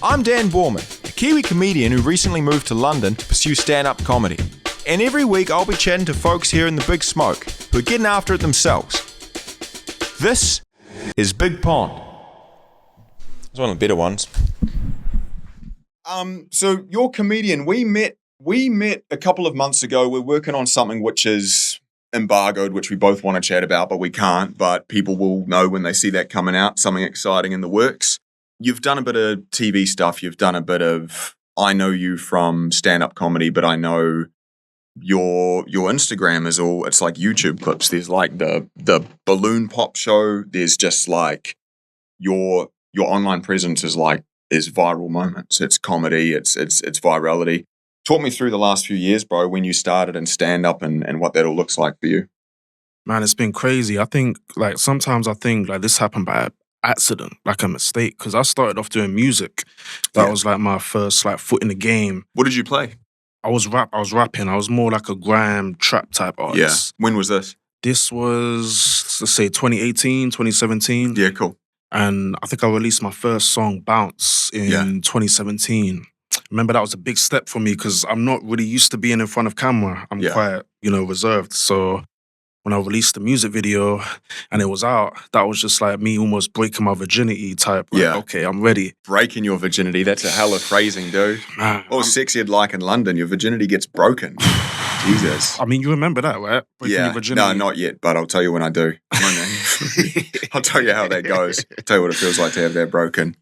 I'm Dan Boerman, a Kiwi comedian who recently moved to London to pursue stand-up comedy. And every week I'll be chatting to folks here in the Big Smoke who are getting after it themselves. This is Big Pond. It's one of the better ones. So you're a comedian. We met a couple of months ago. We're working on something which is embargoed, which we both want to chat about, but we can't. But people will know when they see that coming out, something exciting in the works. You've done a bit of TV stuff. You've done a bit of, I know you from stand-up comedy, but I know your Instagram is all, it's like YouTube clips. There's like the balloon pop show. There's just like your online presence is viral moments. It's comedy. It's virality. Talk me through the last few years, bro, when you started in stand-up and what that all looks like for you. Man, it's been crazy. I think, sometimes I think, this happened by accident, like a mistake, because I started off doing music. That was, my first, foot in the game. What did you play? I was rapping. I was more like a grime trap type artist. Yeah. When was this? This was, let's say, 2018, 2017. Yeah, cool. And I think I released my first song, Bounce, in 2017. Remember, that was a big step for me because I'm not really used to being in front of camera. I'm quite, reserved. So when I released the music video and it was out, that was just like me almost breaking my virginity type. Okay, I'm ready. Breaking your virginity, that's a hell of phrasing, dude. Man, what was sexier like in London? Your virginity gets broken. Jesus. I mean, you remember that, right? Breaking your virginity. No, not yet, but I'll tell you when I do. I'll tell you how that goes. I'll tell you what it feels like to have that broken.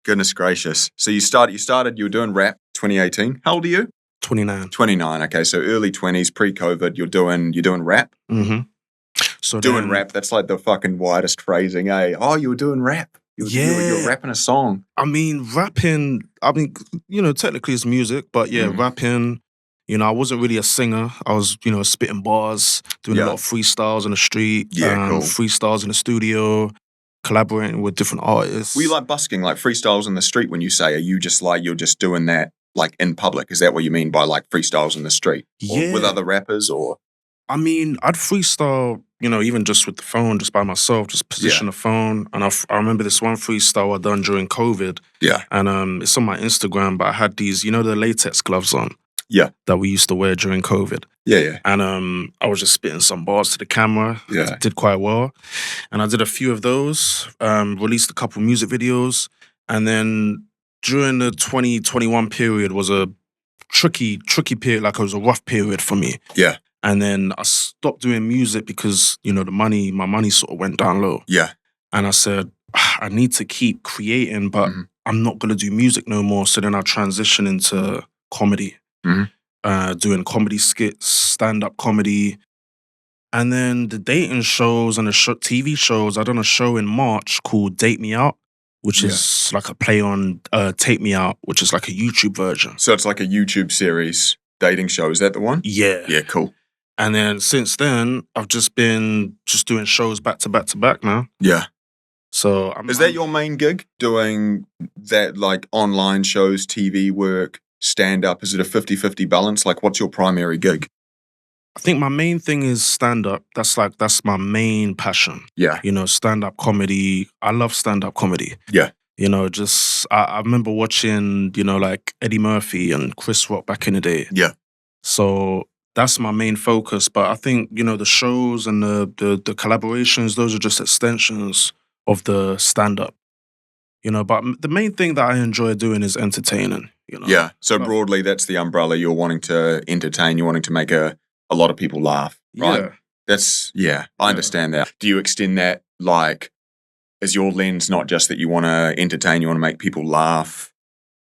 Goodness gracious. So you were doing rap 2018. How old are you? 29. 29, okay. So early 20s, pre-COVID, you're doing rap? Mm-hmm. So doing rap, that's like the fucking widest phrasing, eh? Oh, you were doing rap. You're rapping a song. I mean, rapping, technically it's music, but rapping, I wasn't really a singer. I was, spitting bars, doing a lot of freestyles in the street, cool. Freestyles in the studio, collaborating with different artists. Were you busking, freestyles in the street when you say, are you just you're just doing that in public? Is that what you mean by freestyles in the street? Yeah. Or with other rappers or? I mean, I'd freestyle, even just with the phone, just by myself, just position the phone. And I remember this one freestyle I done during COVID. Yeah. And it's on my Instagram, but I had these, the latex gloves on. Yeah. That we used to wear during COVID. Yeah, yeah. And I was just spitting some bars to the camera. Yeah. Did quite well. And I did a few of those, released a couple music videos. And then during the 2021 period was a tricky period, it was a rough period for me. Yeah. And then I stopped doing music because, my money sort of went down low. Yeah. And I said, I need to keep creating, but I'm not going to do music no more. So then I transitioned into comedy, doing comedy skits, stand-up comedy. And then the dating shows and the TV shows, I done a show in March called Date Me Out, which is like a play on Take Me Out, which is like a YouTube version. So it's like a YouTube series dating show. Is that the one? Yeah. Yeah, cool. And then since then, I've just been doing shows back to back to back now. Yeah. So is that your main gig? Doing that online shows, TV work, stand-up? Is it a 50-50 balance? What's your primary gig? I think my main thing is stand-up. That's my main passion. Yeah. Stand-up comedy. I love stand-up comedy. Yeah. I remember watching, Eddie Murphy and Chris Rock back in the day. Yeah. So that's my main focus. But I think, the shows and the collaborations, those are just extensions of the stand-up. But the main thing that I enjoy doing is entertaining, Yeah. So broadly, that's the umbrella. You're wanting to entertain. You're wanting to make a lot of people laugh, right? Yeah. I understand that. Do you extend that, is your lens not just that you want to entertain, you want to make people laugh?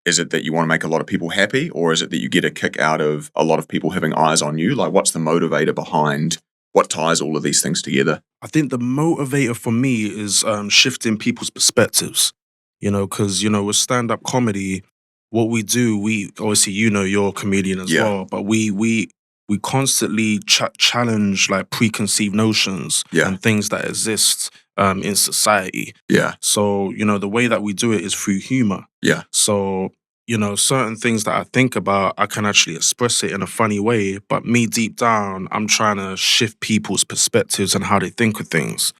Is it that you want to make a lot of people happy? Or is it that you get a kick out of a lot of people having eyes on you? What's the motivator behind what ties all of these things together? I think the motivator for me is shifting people's perspectives, because, with stand-up comedy, what we do, obviously, you're a comedian as well, but we constantly challenge preconceived notions and things that exist in society. Yeah. So, the way that we do it is through humor. Yeah. So, certain things that I think about, I can actually express it in a funny way, but me deep down, I'm trying to shift people's perspectives and how they think of things.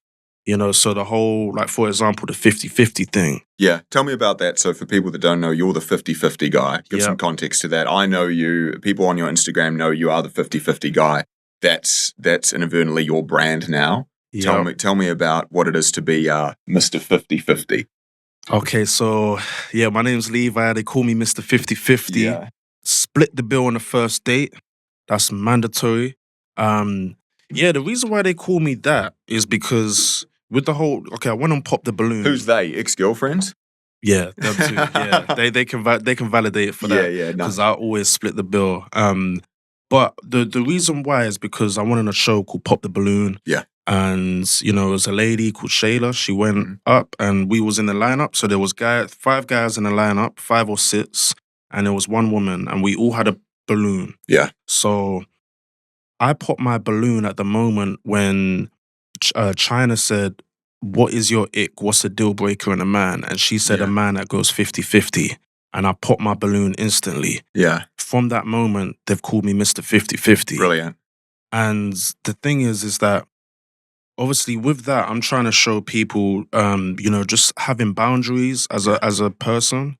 You know, so the whole, like, for example, the 50-50 thing. Yeah. Tell me about that. So for people that don't know, you're the 50-50 guy. Give some Yep. context to that. I know you. People on your Instagram know you are the 50-50 guy. That's inadvertently your brand now. Yep. Tell me about what it is to be Mr. 50-50. Okay, so, yeah, my name's Levi. They call me Mr. 50-50. Yeah. Split the bill on the first date. That's mandatory. Yeah, the reason why they call me that is because with the whole, okay, I went on Pop the Balloon. Who's they? Ex-girlfriends? Yeah, them too. Yeah, they can validate it for that. Yeah, Because no. I always split the bill. But the reason why is because I went on a show called Pop the Balloon. Yeah. And it was a lady called Shayla. She went up, and we was in the lineup. So there was 5 guys in the lineup, 5 or 6, and there was 1 woman, and we all had a balloon. Yeah. So I popped my balloon at the moment when China said, "What is your ick? What's a deal breaker in a man?" And she said, Yeah. "A man that goes 50-50." And I popped my balloon instantly. Yeah. From that moment, they've called me Mr. 50-50. Brilliant. And the thing is that obviously with that, I'm trying to show people, just having boundaries as a person,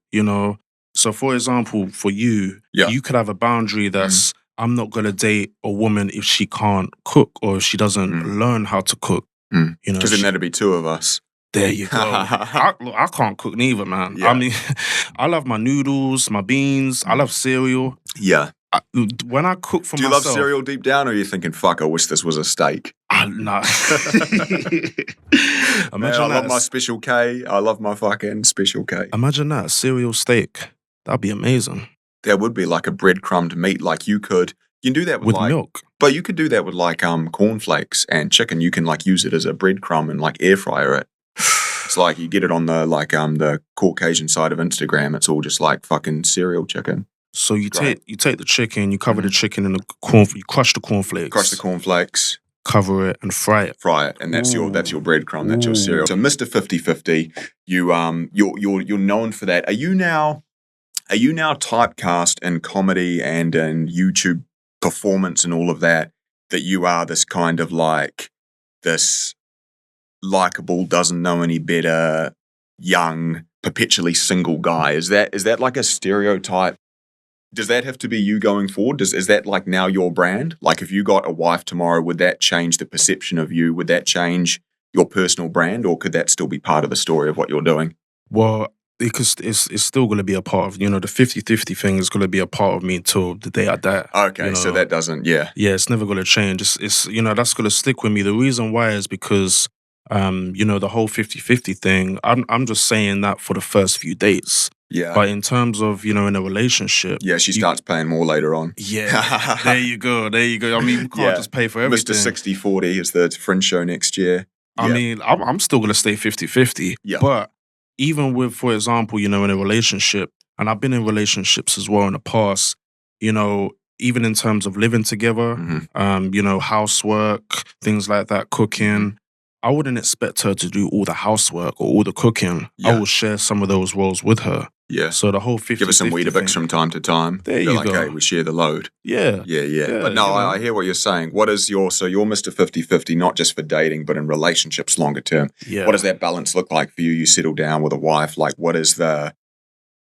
So for example, for you, you could have a boundary that's, I'm not going to date a woman if she can't cook or if she doesn't learn how to cook. Because then that'd be 2 of us. There you go. I can't cook neither, man. Yeah. I mean, I love my noodles, my beans. I love cereal. Yeah. When I cook for myself... Do you love cereal deep down, or are you thinking, fuck, I wish this was a steak? Nah. Man, I love my Special K. I love my fucking Special K. Imagine that, cereal steak. That'd be amazing. There would be like a breadcrumbed meat, like you can do that with like, milk. But you could do that with like cornflakes and chicken. You can like use it as a breadcrumb and like air fryer it. It's like you get it on the Caucasian side of Instagram. It's all just like fucking cereal chicken. So you take the chicken, you cover the chicken in the corn, you crush the cornflakes. Crush the cornflakes. Cover it and fry it. Fry it, and that's your breadcrumb. That's your cereal. So Mr. 50-50, you're known for that. Are you now typecast in comedy and in YouTube performance and all of that you are this kind of like this likable, doesn't know any better, young, perpetually single guy? Is that like a stereotype? Does that have to be you going forward? Is that like now your brand? Like if you got a wife tomorrow, would that change the perception of you? Would that change your personal brand, or could that still be part of the story of what you're doing? Well, because it's still going to be a part of, the 50-50 thing is going to be a part of me till the day I die. Okay, so that doesn't, Yeah, it's never going to change. It's that's going to stick with me. The reason why is because, the whole 50-50 thing, I'm just saying that for the first few dates. Yeah. But in terms of, in a relationship. Yeah, she starts paying more later on. Yeah. There you go. I mean, we can't just pay for everything. Mr. 60-40 is the Fringe show next year. I mean, I'm still going to stay 50-50. Yeah. But even with, for example, in a relationship, and I've been in relationships as well in the past, even in terms of living together, housework, things like that, cooking, I wouldn't expect her to do all the housework or all the cooking. Yeah. I will share some of those roles with her. Yeah. So the whole 50-50 Give us some Weetabix from time to time. There you go. Okay, we share the load. Yeah. Yeah. But no, I hear what you're saying. What is you're Mr. 50-50, not just for dating, but in relationships longer term. Yeah. What does that balance look like for you? You settle down with a wife. Like, what is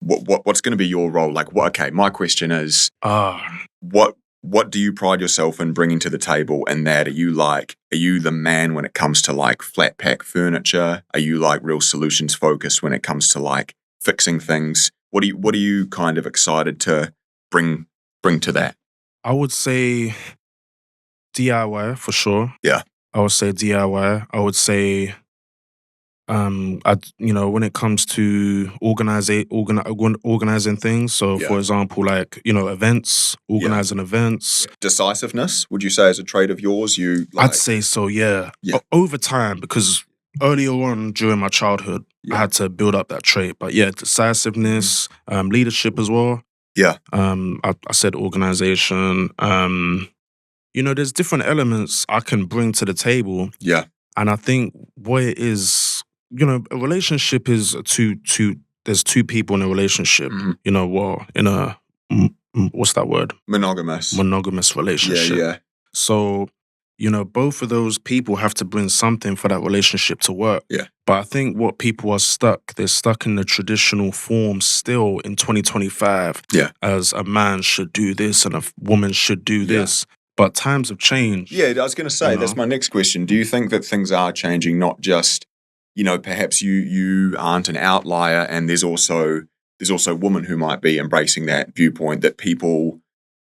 what's going to be your role? Like, okay, my question is, what do you pride yourself in bringing to the table? And that are you the man when it comes to like flat pack furniture? Are you like real solutions focused when it comes to like fixing things? What are you kind of excited to bring to that? I would say DIY for sure. Yeah. I would say DIY. I would say, when it comes to organizing things. So, for example, like events, organizing events. Decisiveness, would you say, is a trait of yours? I'd say so. Yeah. Over time, because earlier on during my childhood, I had to build up that trait. But decisiveness, leadership as well. Yeah. I said organization. There's different elements I can bring to the table. Yeah. And I think what it is, a relationship is there's 2 people in a relationship, in a, what's that word? Monogamous relationship. Yeah. So both of those people have to bring something for that relationship to work. Yeah. But I think what people are they're stuck in the traditional form still in 2025. Yeah. As a man should do this and a woman should do this. But times have changed. Yeah, I was going to say, that's my next question. Do you think that things are changing, not just, perhaps you aren't an outlier and there's also women who might be embracing that viewpoint, that people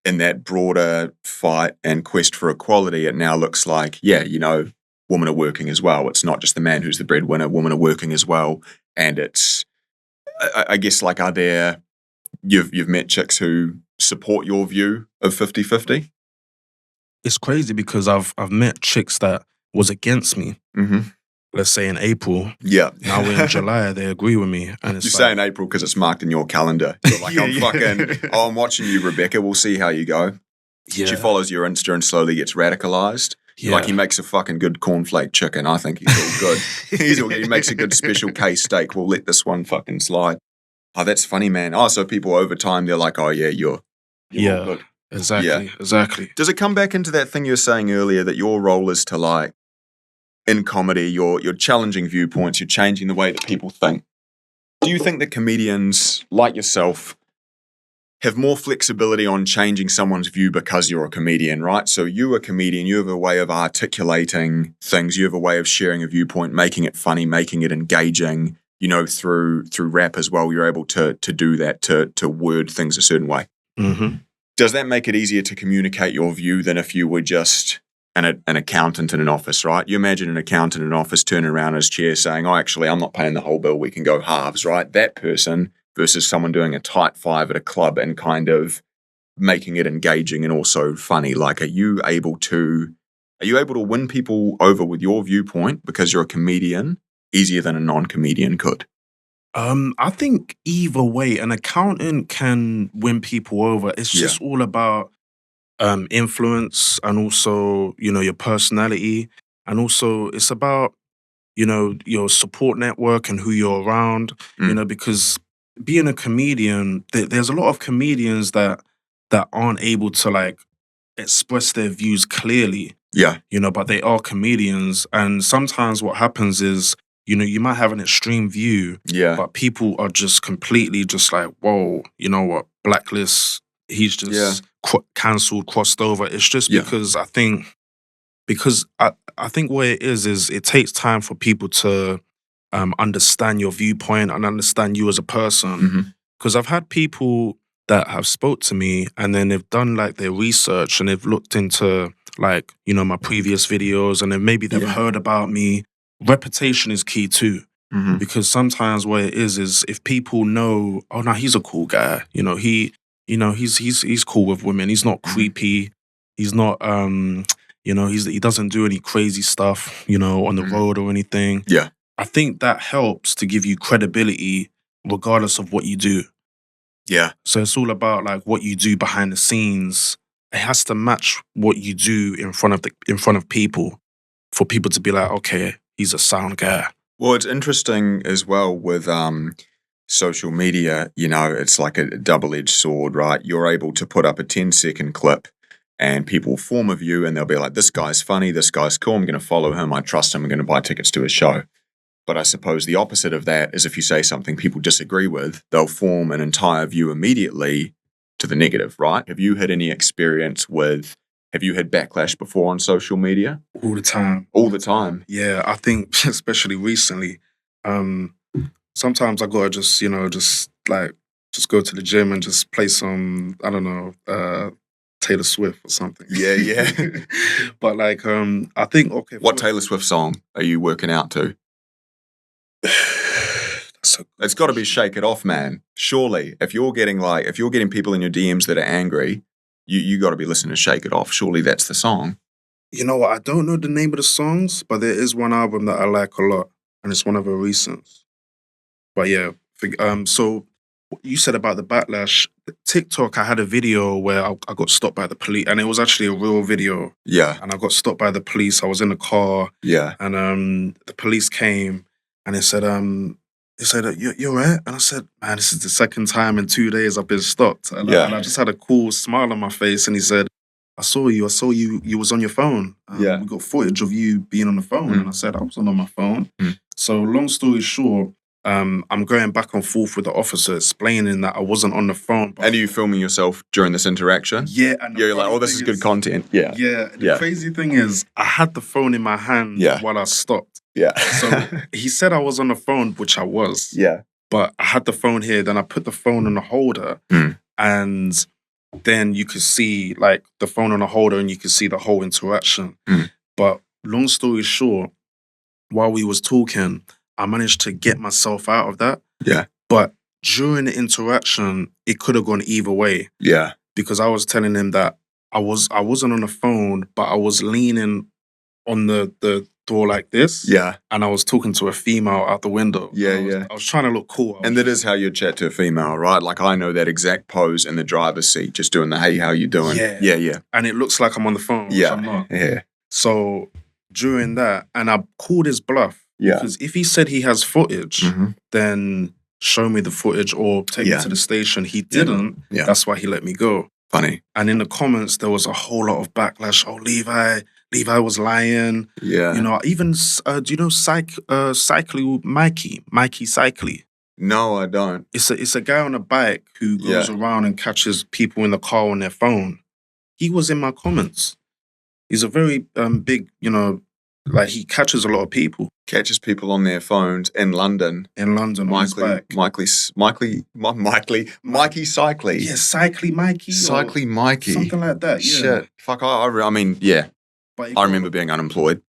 in that broader fight and quest for equality, it now looks like, women are working as well. It's not just the man who's the breadwinner, women are working as well. And it's, I guess, like, are there, you've met chicks who support your view of 50-50? It's crazy because I've met chicks that was against me. Mm-hmm. Let's say in April. Yeah. Now we're in July, they agree with me. And it's say in April because it's marked in your calendar. You're like, I'm watching you, Rebecca. We'll see how you go. Yeah. She follows your Insta and slowly gets radicalized. Yeah. Like, he makes a fucking good cornflake chicken. I think he's all good. He makes a good special case steak. We'll let this one fucking slide. Oh, that's funny, man. Oh, so people over time, they're like, oh yeah, you're all good. Exactly. Does it come back into that thing you were saying earlier, that your role is to, like, in comedy, you're challenging viewpoints, you're changing the way that people think? Do you think that comedians like yourself have more flexibility on changing someone's view because you're a comedian, right? So you're a comedian, you have a way of articulating things, you have a way of sharing a viewpoint, making it funny, making it engaging, through rap as well. You're able to do that, to word things a certain way. Mm-hmm. Does that make it easier to communicate your view than if you were just an accountant in an office, right? You imagine an accountant in an office turning around in his chair saying, oh, actually, I'm not paying the whole bill, we can go halves, right? That person versus someone doing a tight five at a club and kind of making it engaging and also funny. Like, are you able to win people over with your viewpoint because you're a comedian easier than a non-comedian could? I think either way, an accountant can win people over. It's just all about influence and also, your personality. And also it's about, your support network and who you're around, because being a comedian, there's a lot of comedians that aren't able to, like, express their views clearly. Yeah. But they are comedians. And sometimes what happens is, you might have an extreme view, but people are just completely just like, whoa, you know what, blacklist, he's just cancelled, crossed over. It's just because I think what it is it takes time for people to understand your viewpoint and understand you as a person. Because I've had people that have spoke to me and then they've done, like, their research and they've looked into, like, my previous videos, and then maybe they've heard about me. Reputation is key too. Because sometimes what it is if people know, oh no, he's a cool guy. He's cool with women. He's not creepy. He's not he doesn't do any crazy stuff, on the road or anything. Yeah. I think that helps to give you credibility regardless of what you do. Yeah. So it's all about, like, what you do behind the scenes. It has to match what you do in front of people, for people to be like, okay, he's a sound guy. Well, it's interesting as well with social media, it's like a double-edged sword, right? You're able to put up a 10-second clip and people form a view and they'll be like, this guy's funny, this guy's cool, I'm going to follow him, I trust him, I'm going to buy tickets to his show. But I suppose the opposite of that is if you say something people disagree with, they'll form an entire view immediately to the negative, right? Have you had any experience with, have you had backlash before on social media? All the time. All the time? Yeah, I think especially recently, sometimes I gotta just go to the gym and just play some, I don't know, Taylor Swift or something. Yeah. But I think, okay. What Taylor Swift song are you working out to? It's got to be Shake It Off, man. Surely, if you're getting people in your DMs that are angry, you got to be listening to Shake It Off. Surely that's the song. You know what? I don't know the name of the songs, but there is one album that I like a lot, and it's one of her recents. But yeah, so you said about the backlash. TikTok, I had a video where I got stopped by the police, and it was actually a real video. Yeah. And I got stopped by the police. I was in the car. Yeah. And the police came, and they said, you're right? And I said, man, this is the second time in 2 days I've been stopped. And I just had a cool smile on my face, and he said, I saw you. You was on your phone. Yeah. We got footage of you being on the phone. And I said, I wasn't on my phone. So long story short, I'm going back and forth with the officer explaining that I wasn't on the phone. And are you filming yourself during this interaction? Yeah. And you're like, oh, this is good content. Yeah. Yeah. The crazy thing is, I had the phone in my hand while I stopped. Yeah. So he said I was on the phone, which I was. Yeah. But I had the phone here. Then I put the phone on the holder. And then you could see like the phone on the holder and you could see the whole interaction. But long story short, while we was talking, I managed to get myself out of that. Yeah. But during the interaction, it could have gone either way. Yeah. Because I was telling him that I wasn't on the phone, but I was leaning on the door like this. Yeah. And I was talking to a female out the window. Yeah, I was trying to look cool. And that is how you chat to a female, right? Like I know that exact pose in the driver's seat, just doing the, hey, how you doing? Yeah. And it looks like I'm on the phone, which I'm not. Yeah. So during that, and I called his bluff. Yeah. Because if he said he has footage, then show me the footage or take me to the station. He didn't. Yeah. That's why he let me go. Funny. And in the comments, there was a whole lot of backlash. Oh, Levi was lying. Yeah. You know, even, do you know Cycly Mikey Cycly? No, I don't. It's a guy on a bike who goes around and catches people in the car on their phone. He was in my comments. He's a very big, you know, like he catches a lot of people. Catches people on their phones in London. Mikey Cycly. Yeah, Cycly Mikey. Cycly Mikey. Something like that, yeah. Shit. Fuck, I mean, yeah. But I remember being unemployed.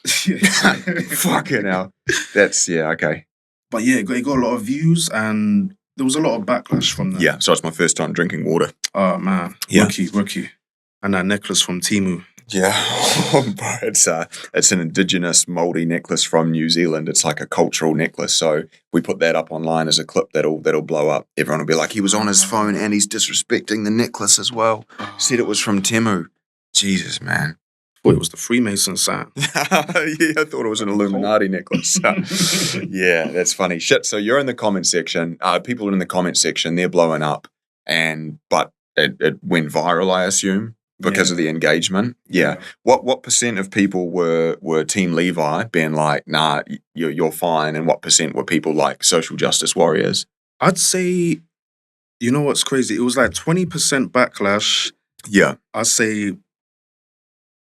Fucking hell. That's, okay. But yeah, it got a lot of views and there was a lot of backlash from that. Yeah, so it's my first time drinking water. Oh, man. Yeah. Rookie. And that necklace from Temu. Yeah, it's an indigenous mouldy necklace from New Zealand. It's like a cultural necklace. So we put that up online as a clip that'll blow up. Everyone will be like, he was on his phone and he's disrespecting the necklace as well. Said it was from Temu. Jesus, man. I thought it was the Freemason sign. Yeah, I thought it was an Illuminati necklace. Yeah, that's funny. Shit, so you're in the comment section. People are in the comment section. They're blowing up. But it went viral, I assume. Because of the engagement, What percent of people were Team Levi, being like, nah, you're fine, and what percent were people like social justice warriors? I'd say, you know what's crazy? It was like 20% backlash. Yeah, I'd say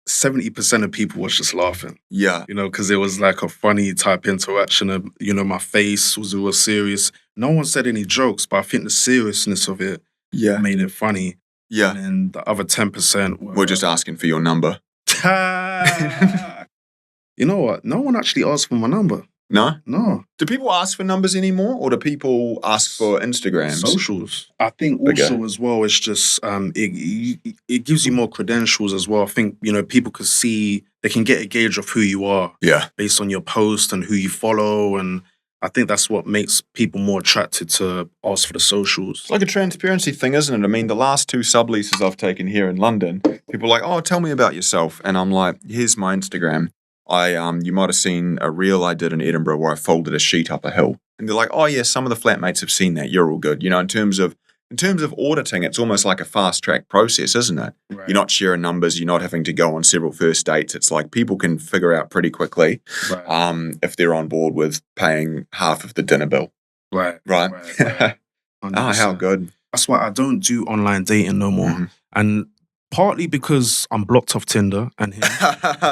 70% of people was just laughing. Yeah, you know, because it was like a funny type interaction. You know, my face was real serious. No one said any jokes, but I think the seriousness of it made it funny. Yeah. And the other 10% we're just asking for your number. You know what? No one actually asked for my number. No? No. Do people ask for numbers anymore, or do people ask for Instagrams? Socials. I think also as well, it's just, it gives you more credentials as well. I think, you know, people can see, they can get a gauge of who you are. Yeah. Based on your post and who you follow, and I think that's what makes people more attracted to ask for the socials. It's like a transparency thing, isn't it? I mean, the last 2 subleases I've taken here in London, people are like, oh, tell me about yourself. And I'm like, here's my Instagram. You might have seen a reel I did in Edinburgh where I folded a sheet up a hill. And they're like, oh, yeah, some of the flatmates have seen that. You're all good. You know, in terms of auditing, it's almost like a fast track process, isn't it? Right. You're not sharing numbers. You're not having to go on several first dates. It's like people can figure out pretty quickly if they're on board with paying half of the dinner bill. Right. Oh, how good. That's why I don't do online dating no more. Mm-hmm. And partly because I'm blocked off Tinder and him.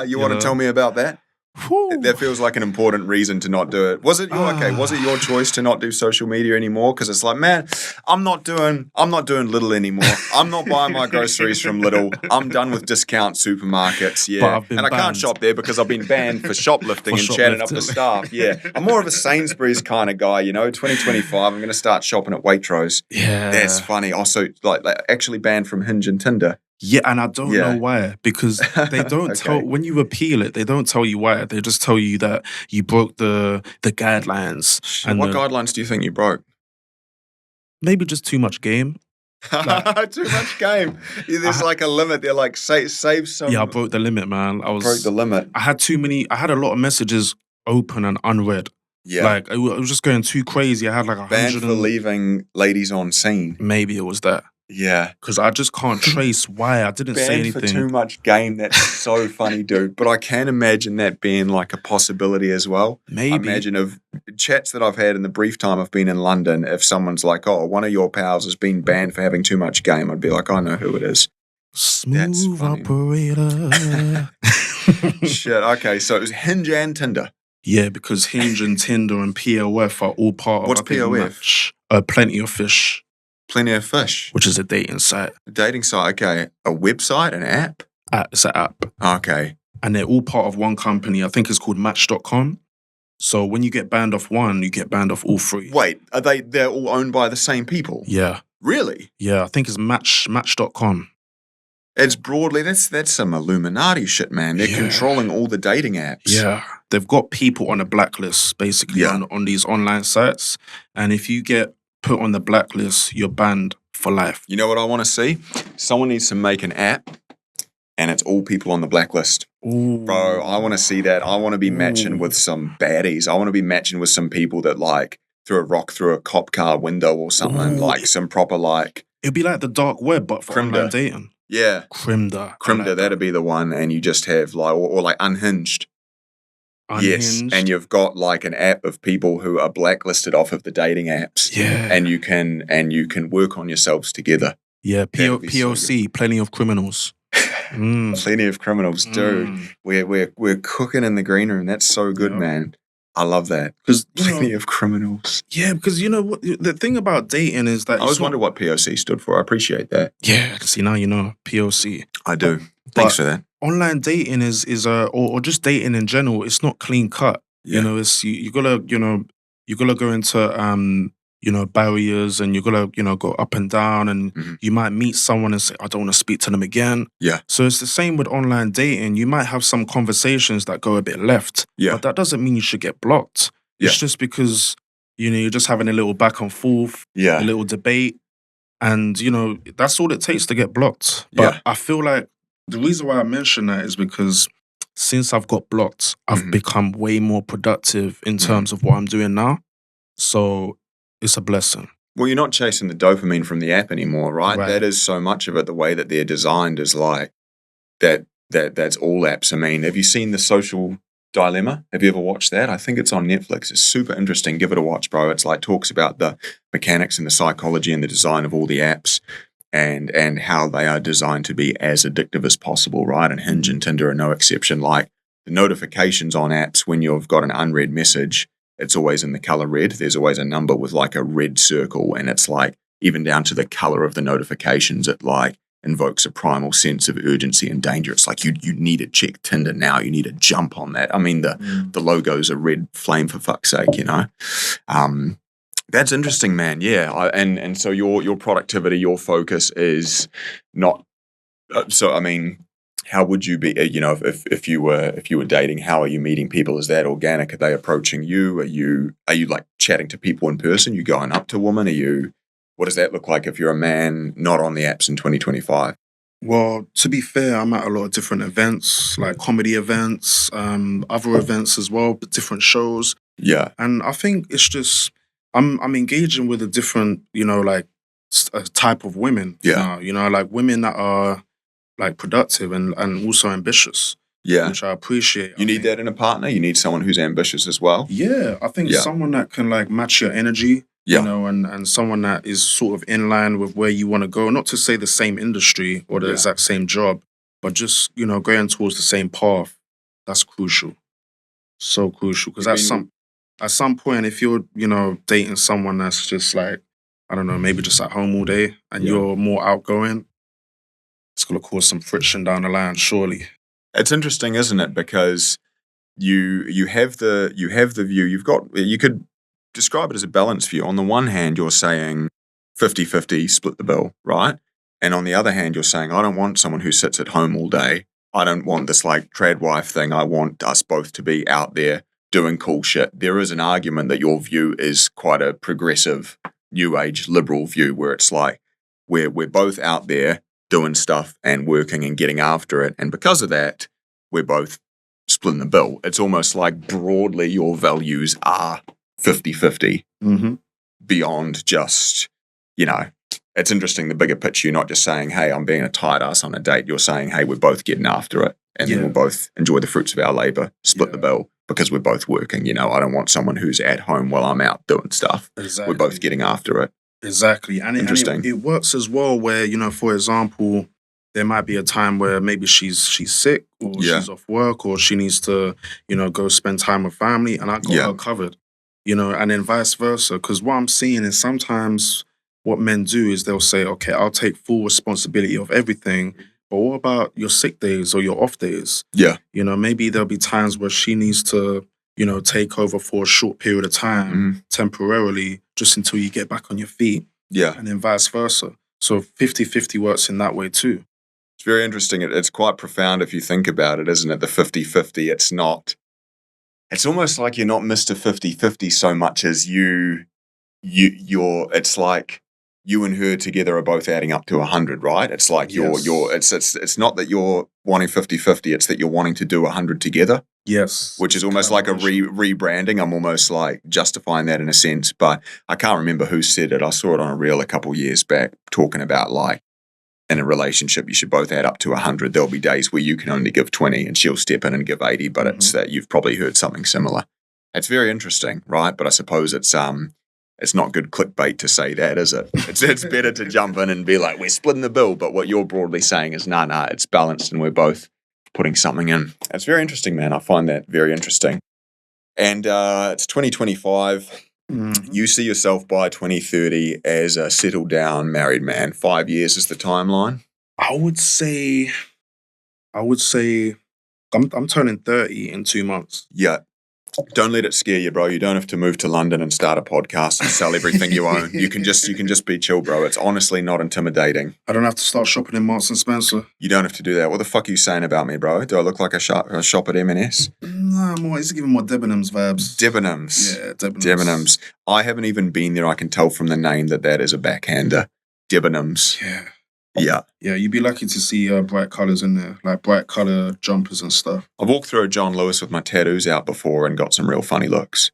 you want to tell me about that? Whew. That feels like an important reason to not do it. Was it your choice to not do social media anymore? Because it's like, man, I'm not doing Lidl anymore. I'm not buying my groceries from Lidl. I'm done with discount supermarkets. Yeah, and I can't shop there because I've been banned for shoplifting and chatting up the staff. Yeah, I'm more of a Sainsbury's kind of guy. You know, 2025, I'm going to start shopping at Waitrose. Yeah, that's funny. Also, like actually banned from Hinge and Tinder. Yeah, and I don't know why, because they don't tell, when you appeal it, they don't tell you why. They just tell you that you broke the guidelines. And what guidelines do you think you broke? Maybe just too much game. Like, too much game. There's like a limit. They're like, save some. Yeah, I broke the limit, man. Broke the limit. I had a lot of messages open and unread. Yeah. Like, I was just going too crazy. I had like 100 banned for leaving ladies on scene. Maybe it was that. Yeah. Because I just can't trace why. I didn't say Banned for too anything. much game. That's so funny, dude. But I can imagine that being like a possibility as well. Maybe. I imagine of chats that I've had in the brief time I've been in London, if someone's like, oh, one of your pals has been banned for having too much game, I'd be like, I know who it is. That's Smooth funny. operator. Shit. Okay, so it was Hinge and Tinder. Yeah, because Hinge and Tinder and POF are all part of What's I think, POF? Match. Plenty of Fish, Plenty of Fish. which is a dating site. A dating site. Okay. A website, an app? It's an app. Okay. And they're all part of one company. I think it's called Match.com. So when you get banned off one, you get banned off all three. Wait, they're all owned by the same people? Yeah. Really? Yeah, I think it's Match.com. It's broadly, that's some Illuminati shit, man. They're Yeah. controlling all the dating apps. Yeah. They've got people on a blacklist, basically, Yeah. on these online sites. And if you get put on the blacklist, you're banned for life. You know what I want to see? Someone needs to make an app and it's all people on the blacklist. Ooh. Bro, I want to see that. I want to be matching Ooh. with some baddies. I want to be matching with some people that like threw a rock through a cop car window or something. Ooh. Like some proper like, It'd be like the dark web, but for Crimda. online dating. yeah, Crimda. Crimda, that'd be the one. And you just have like, or like Unhinged. Yes, Unhinged. and you've got like an app of people who are blacklisted off of the dating apps. Yeah. And you can work on yourselves together. Yeah, That'd be so POC, Plenty of Criminals. Plenty of criminals, dude. We're cooking in the green room. That's so good, Yeah. man. I love that. Because Plenty of criminals. yeah, because you know what the thing about dating is that I always wondered what POC stood for. I appreciate that. Yeah, see now you know POC. I do. Thanks But for that. online dating is or just dating in general. It's not clean cut. Yeah. You know, it's you gotta go into barriers, and you gotta go up and down, and Mhm. you might meet someone and say, I don't want to speak to them again. Yeah. So it's the same with online dating. You might have some conversations that go a bit left, Yeah. but that doesn't mean you should get blocked. Yeah. It's just because you're just having a little back and forth, Yeah. a little debate, and that's all it takes to get blocked. But Yeah. I feel like the reason why I mention that is because since I've got blocked, I've Mhm. become way more productive in terms of what I'm doing now. So it's a blessing. Well, you're not chasing the dopamine from the app anymore, right? Right. That is so much of it. The way that they're designed is like that's all apps. I mean, have you seen The Social Dilemma? Have you ever watched that? I think it's on Netflix. It's super interesting. Give it a watch, bro. It's like talks about the mechanics and the psychology and the design of all the apps and how they are designed to be as addictive as possible, right? And Hinge and Tinder are no exception. Like the notifications on apps when you've got an unread message, it's always in the color red. There's always a number with like a red circle, and it's like even down to the color of the notifications, it like invokes a primal sense of urgency and danger. It's like you need to check Tinder now. You need to jump on that. I mean, the logo's a red flame for fuck's sake, you know. That's interesting, man. Yeah, and so your productivity, your focus is not. So I mean, how would you be? If you were dating, how are you meeting people? Is that organic? Are they approaching you? Are you like chatting to people in person? You going up to women? What does that look like if you're a man not on the apps in 2025? Well, to be fair, I'm at a lot of different events, like comedy events, other events as well, but different shows. Yeah, And I think it's just I'm engaging with a different, type of women. Yeah. Like women that are like productive and also ambitious, yeah. which I appreciate. You need that in a partner. You need someone who's ambitious as well. Yeah, I think Yeah. someone that can like match your energy. Yeah. And someone that is sort of in line with where you want to go. Not to say the same industry or the Yeah. exact same job, but just going towards the same path. That's crucial. So crucial because at some point, if you're dating someone that's just like, I don't know, maybe just at home all day, and Yeah. you're more outgoing, it's gonna cause some friction down the line, surely. It's interesting, isn't it? Because you have the view. You could describe it as a balanced view. On the one hand, you're saying 50-50, split the bill, right? And on the other hand, you're saying, I don't want someone who sits at home all day. I don't want this like trad wife thing. I want us both to be out there doing cool shit. There is an argument that your view is quite a progressive, new age, liberal view where it's like we're both out there doing stuff and working and getting after it. And because of that, we're both splitting the bill. It's almost like broadly your values are 50-50 Mm-hmm. beyond just, it's interesting, the bigger picture, you're not just saying, hey, I'm being a tight ass on a date. You're saying, hey, we're both getting after it. And then we'll both enjoy the fruits of our labor, split the bill, because we're both working. I don't want someone who's at home while I'm out doing stuff. Exactly. We're both getting after it. Exactly. And Interesting. It works as well where, for example, there might be a time where maybe she's sick or she's off work or she needs to, go spend time with family, and I got her covered, and then vice versa. Because what I'm seeing is sometimes what men do is they'll say, okay, I'll take full responsibility of everything, but what about your sick days or your off days? Yeah. Maybe there'll be times where she needs to, take over for a short period of time, temporarily, just until you get back on your feet. Yeah. And then vice versa. So 50-50 works in that way too. It's very interesting. It's quite profound if you think about it, isn't it? The 50-50, it's almost like you're not Mr. 50-50 so much as it's like you and her together are both adding up to 100, right? It's like it's not that you're wanting 50-50, it's that you're wanting to do 100 together. Yes. Which is almost like a rebranding. I'm almost like justifying that in a sense, but I can't remember who said it. I saw it on a reel a couple years back talking about like in a relationship, you should both add up to 100. There'll be days where you can only give 20 and she'll step in and give 80, but it's that you've probably heard something similar. It's very interesting, right? But I suppose it's not good clickbait to say that, is it? It's better to jump in and be like, we're splitting the bill, but what you're broadly saying is, nah, it's balanced and we're both putting something in. It's very interesting, man. I find that very interesting. And it's 2025. You see yourself by 2030 as a settled down married man. 5 years is the timeline. I would say I'm turning 30 in 2 months. Yeah. Don't let it scare you, bro. You don't have to move to London and start a podcast and sell everything you own. You can just be chill, bro. It's honestly not intimidating. I don't have to start shopping in Marks and Spencer. You don't have to do that. What the fuck are you saying about me, bro? Do I look like I shop at M&S? Nah, it's giving more Debenhams vibes. Debenhams. Yeah, Debenhams. Debenhams. I haven't even been there. I can tell from the name that is a backhander. Debenhams. Yeah. Yeah. Yeah, you'd be lucky to see bright colours in there, like bright colour jumpers and stuff. I've walked through a John Lewis with my tattoos out before and got some real funny looks.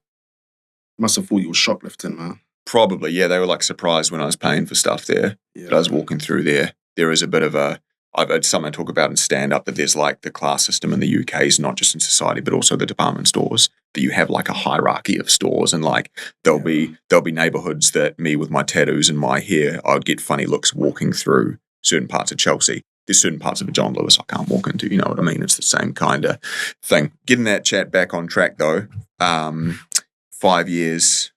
Must have thought you were shoplifting, man. Probably, yeah. They were like surprised when I was paying for stuff there. Yeah. But I was walking through there. There is a bit of I've heard someone talk about in stand-up that there's like the class system in the UK is not just in society, but also the department stores. That you have like a hierarchy of stores, and like there'll be neighbourhoods that me with my tattoos and my hair, I'd get funny looks walking through certain parts of Chelsea. There's certain parts of a John Lewis I can't walk into, you know what I mean? It's the same kind of thing. Getting that chat back on track though, 5 years,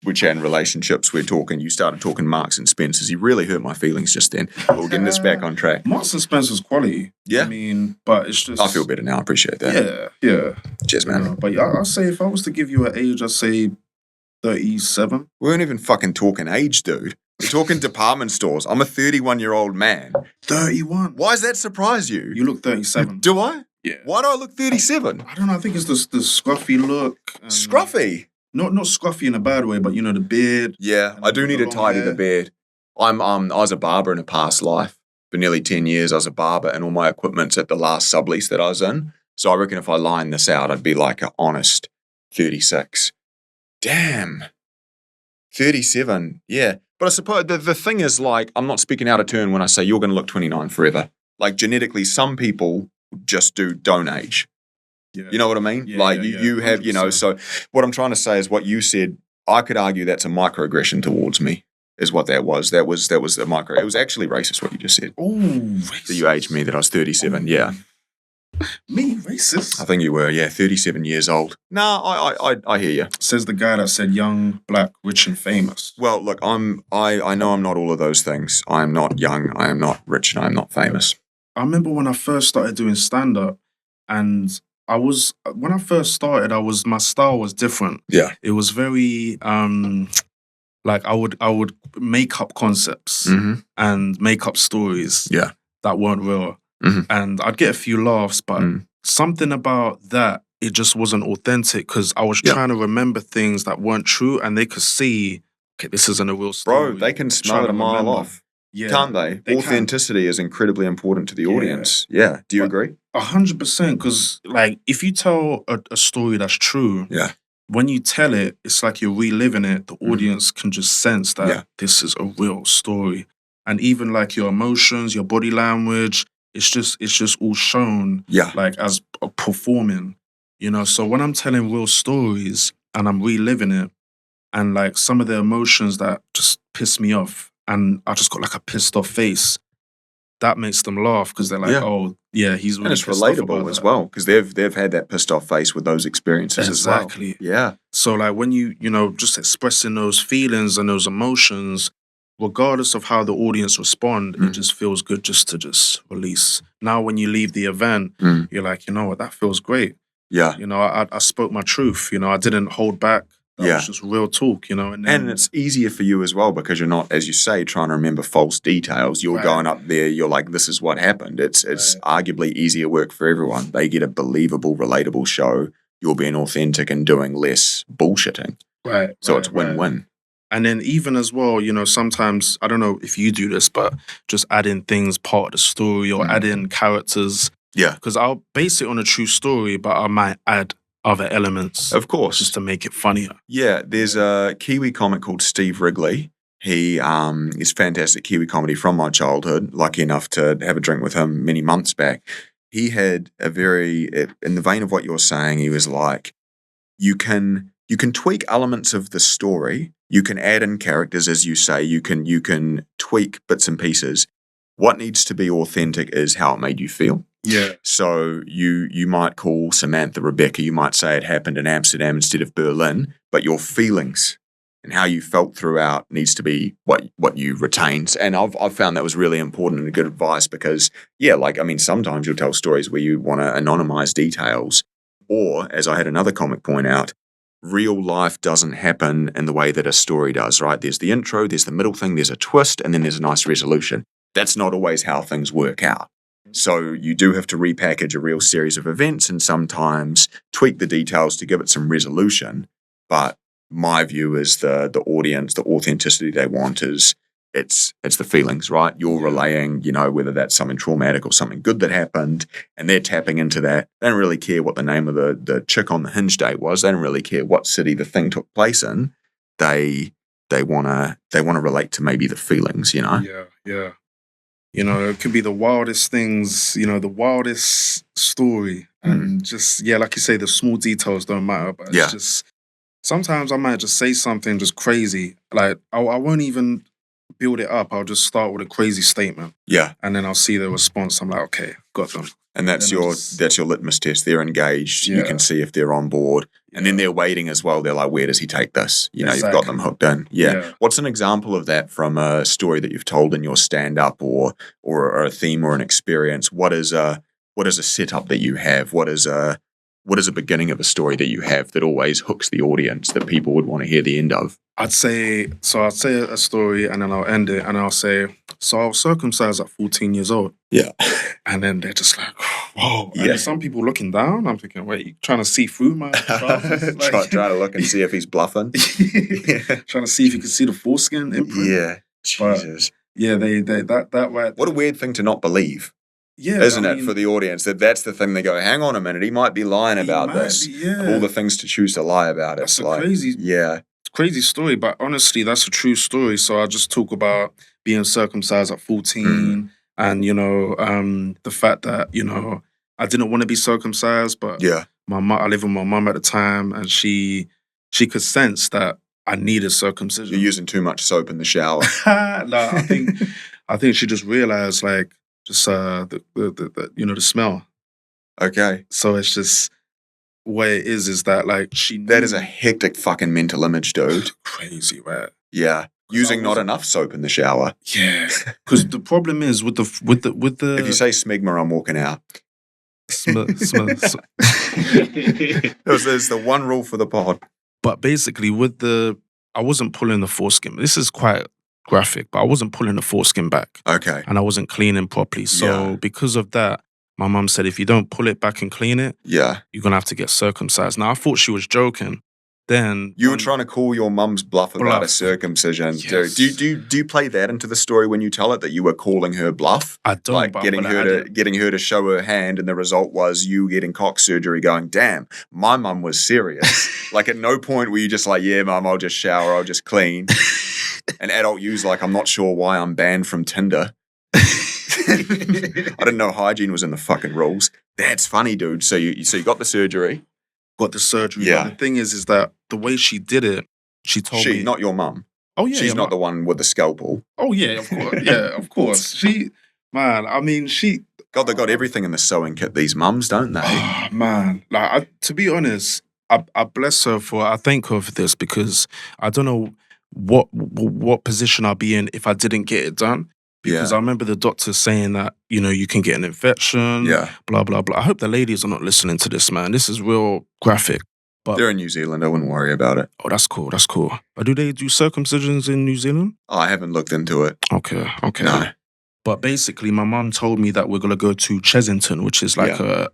we're chatting relationships, you started talking Marks and Spencer's. You really hurt my feelings just then. But we're getting this back on track. Marks and Spencer's quality. Yeah. I mean, but it's just... I feel better now, I appreciate that. Yeah. Cheers, man. But I'll say if I was to give you an age, I'd say 37. We weren't even fucking talking age, dude. We're talking department stores. I'm a 31-year-old man. 31? Why does that surprise you? You look 37. Do I? Yeah. Why do I look 37? I don't know. I think it's the scruffy look. Scruffy? Not scruffy in a bad way, but the beard. Yeah, I do need to tidy the beard. I was a barber in a past life. For nearly 10 years, I was a barber, and all my equipment's at the last sublease that I was in. So I reckon if I line this out, I'd be like an honest 36. Damn. 37, yeah. But I suppose the thing is, like, I'm not speaking out of turn when I say you're going to look 29 forever. Like, genetically, some people just don't age. Yeah. You know what I mean? Yeah, you have, 100%. So what I'm trying to say is what you said, I could argue that's a microaggression towards me, is what that was. That was a micro. It was actually racist what you just said. Oh, racist. That you aged me, that I was 37, yeah. Me, racist? I think you were, yeah, 37 years old. No, I hear you. Says the guy that said young, black, rich, and famous. Well, look, I know I'm not all of those things. I am not young, I am not rich, and I am not famous. I remember when I first started doing stand-up, and when I first started, my style was different. Yeah. It was very, like I would make up concepts and make up stories that weren't real. Mm-hmm. And I'd get a few laughs, but something about that, it just wasn't authentic because I was trying to remember things that weren't true, and they could see, okay, this isn't a real story. Bro, they can smell it a mile off. Yeah, can't they? Authenticity is incredibly important to the audience. Yeah. Do you agree? 100%, because like if you tell a story that's true, when you tell it, it's like you're reliving it. The audience can just sense that this is a real story. And even like your emotions, your body language, it's just all shown like as performing, you know. So when I'm telling real stories and I'm reliving it, and like some of the emotions that just piss me off, and I just got like a pissed off face, that makes them laugh because they're like, oh yeah, he's really and it's pissed off about relatable as that. well because they've had that pissed off face with those experiences as well. Exactly. Yeah. So like when you know, just expressing those feelings and those emotions, regardless of how the audience respond, it just feels good just to release. Now when you leave the event, you're like, you know what, that feels great. Yeah. You know, I spoke my truth, you know, I didn't hold back. That was just real talk, you know. And it's easier for you as well because you're not, as you say, trying to remember false details. You're going up there, you're like, this is what happened. It's arguably easier work for everyone. They get a believable, relatable show. You're being authentic and doing less bullshitting. Right. So it's win-win. And then even as well, you know, sometimes, I don't know if you do this, but just add in things part of the story or add in characters. Yeah. Because I'll base it on a true story, but I might add other elements. Of course. Just to make it funnier. Yeah. There's a Kiwi comic called Steve Wrigley. He is fantastic Kiwi comedy from my childhood. Lucky enough to have a drink with him many months back. He had a very, in the vein of what you're saying, he was like, you can tweak elements of the story. You can add in characters, as you say. You can tweak bits and pieces. What needs to be authentic is how it made you feel. Yeah. So you might call Samantha Rebecca. You might say it happened in Amsterdam instead of Berlin, but your feelings and how you felt throughout needs to be what you retained. And I've found that was really important and good advice because, sometimes you'll tell stories where you want to anonymize details. Or, as I had another comic point out, real life doesn't happen in the way that a story does, right? There's the intro, there's the middle thing, there's a twist, and then there's a nice resolution. That's not always how things work out. So you do have to repackage a real series of events and sometimes tweak the details to give it some resolution. But my view is the audience, the authenticity they want is it's the feelings, right? You're relaying, you know, whether that's something traumatic or something good that happened, and they're tapping into that. They don't really care what the name of the chick on the hinge date was. They don't really care what city the thing took place in. They wanna relate to maybe the feelings, you know? Yeah. You know, it could be the wildest things, you know, the wildest story. And just, like you say, the small details don't matter. But it's just, sometimes I might just say something just crazy. Like, I won't even build it up. I'll just start with a crazy statement. Yeah. And then I'll see the response. I'm like, okay, got them. And that's your litmus test. They're engaged. You can see if they're on board. And then they're waiting as well. They're like, where does he take this? You know, you've got them hooked in. Yeah. What's an example of that from a story that you've told in your stand-up or a theme or an experience? What is a setup that you have? What is a beginning of a story that you have that always hooks the audience that people would want to hear the end of? I'd say a story and then I'll end it and I'll say, so I was circumcised at 14 years old. Yeah. And then they're just like, whoa. And there's some people looking down. I'm thinking, wait, you trying to see through my trousers? Trying to look and see if he's bluffing. Trying to see if you can see the foreskin imprint. Yeah. Jesus. But, that way. What a weird thing to not believe. Yeah, isn't it, for the audience? That's the thing. They go, hang on a minute, he might be lying about this. Of all the things to choose to lie about, that's it's crazy story. But honestly, that's a true story. So I just talk about being circumcised at 14, and you know, the fact that I didn't want to be circumcised, but I lived with my mum at the time, and she could sense that I needed circumcision. You're using too much soap in the shower. No, I think she just realized just the smell. Okay. So it's just what it is that she knew. That is a hectic fucking mental image, dude. Crazy, right? Yeah. Using not enough soap in the shower. Yeah. Because the problem is with the if you say smegma, I'm walking out. There's the one rule for the pod. But basically I wasn't pulling the foreskin. This is quite graphic, but I wasn't pulling the foreskin back. Okay. And I wasn't cleaning properly. So because of that, my mum said, if you don't pull it back and clean it, you're going to have to get circumcised. Now, I thought she was joking, then You were trying to call your mum's bluff about a Bluff. circumcision, Yes. dude. Do you play that into the story when you tell it that you were calling her bluff? I don't, Like but I'm getting gonna her add to it. getting her to show her hand, and the result was you getting cock surgery. Going, damn, my mum was serious. Like at no point were you just like, yeah, mum, I'll just shower, I'll just clean. And adult you's like, I'm not sure why I'm banned from Tinder. I didn't know hygiene was in the fucking rules. That's funny, dude. So you got the surgery. Got the surgery. Yeah. But the thing is that the way she did it, she told me. Not your mum. Oh yeah, She's yeah, not the one with the scalpel. Oh yeah, of course. Yeah, of course. She, man. I mean, she. God, they got everything in the sewing kit. These mums, don't they? Oh, man, like to be honest, I bless her for. I thank her for this because I don't know what position I'll be in if I didn't get it done. Because Yeah. I remember the doctor saying that, you can get an infection, Yeah. blah, blah, blah. I hope the ladies are not listening to this, man. This is real graphic. But They're in New Zealand. I wouldn't worry about it. oh, that's cool. That's cool. But do they do circumcisions in New Zealand? Oh, I haven't looked into it. Okay. No. But basically, my mum told me that we're gonna go to Chesington, which is like a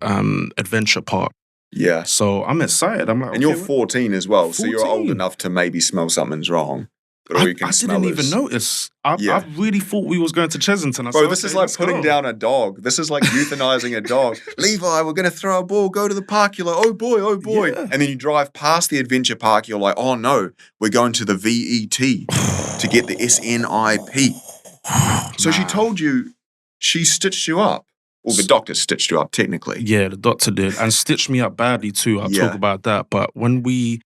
adventure park. Yeah. So I'm excited. I'm like, And you're 14 as well, so you're old 14. enough to maybe smell something's wrong. But all I you can didn't smell even is... notice. I Yeah. really thought we was going to Chesington. I Bro, said, this is okay, like let's putting go. down a dog. This is like euthanizing a dog. Levi, we're going to throw a ball, go to the park. You're like, oh boy, oh boy. Yeah. And then you drive past the adventure park. You're like, oh no, we're going to the VET to get the SNIP. So she Nah. told you, she stitched you up. Well, the doctor stitched you up technically. Yeah, the doctor did, and stitched me up badly too. I'll Yeah. talk about that. But when we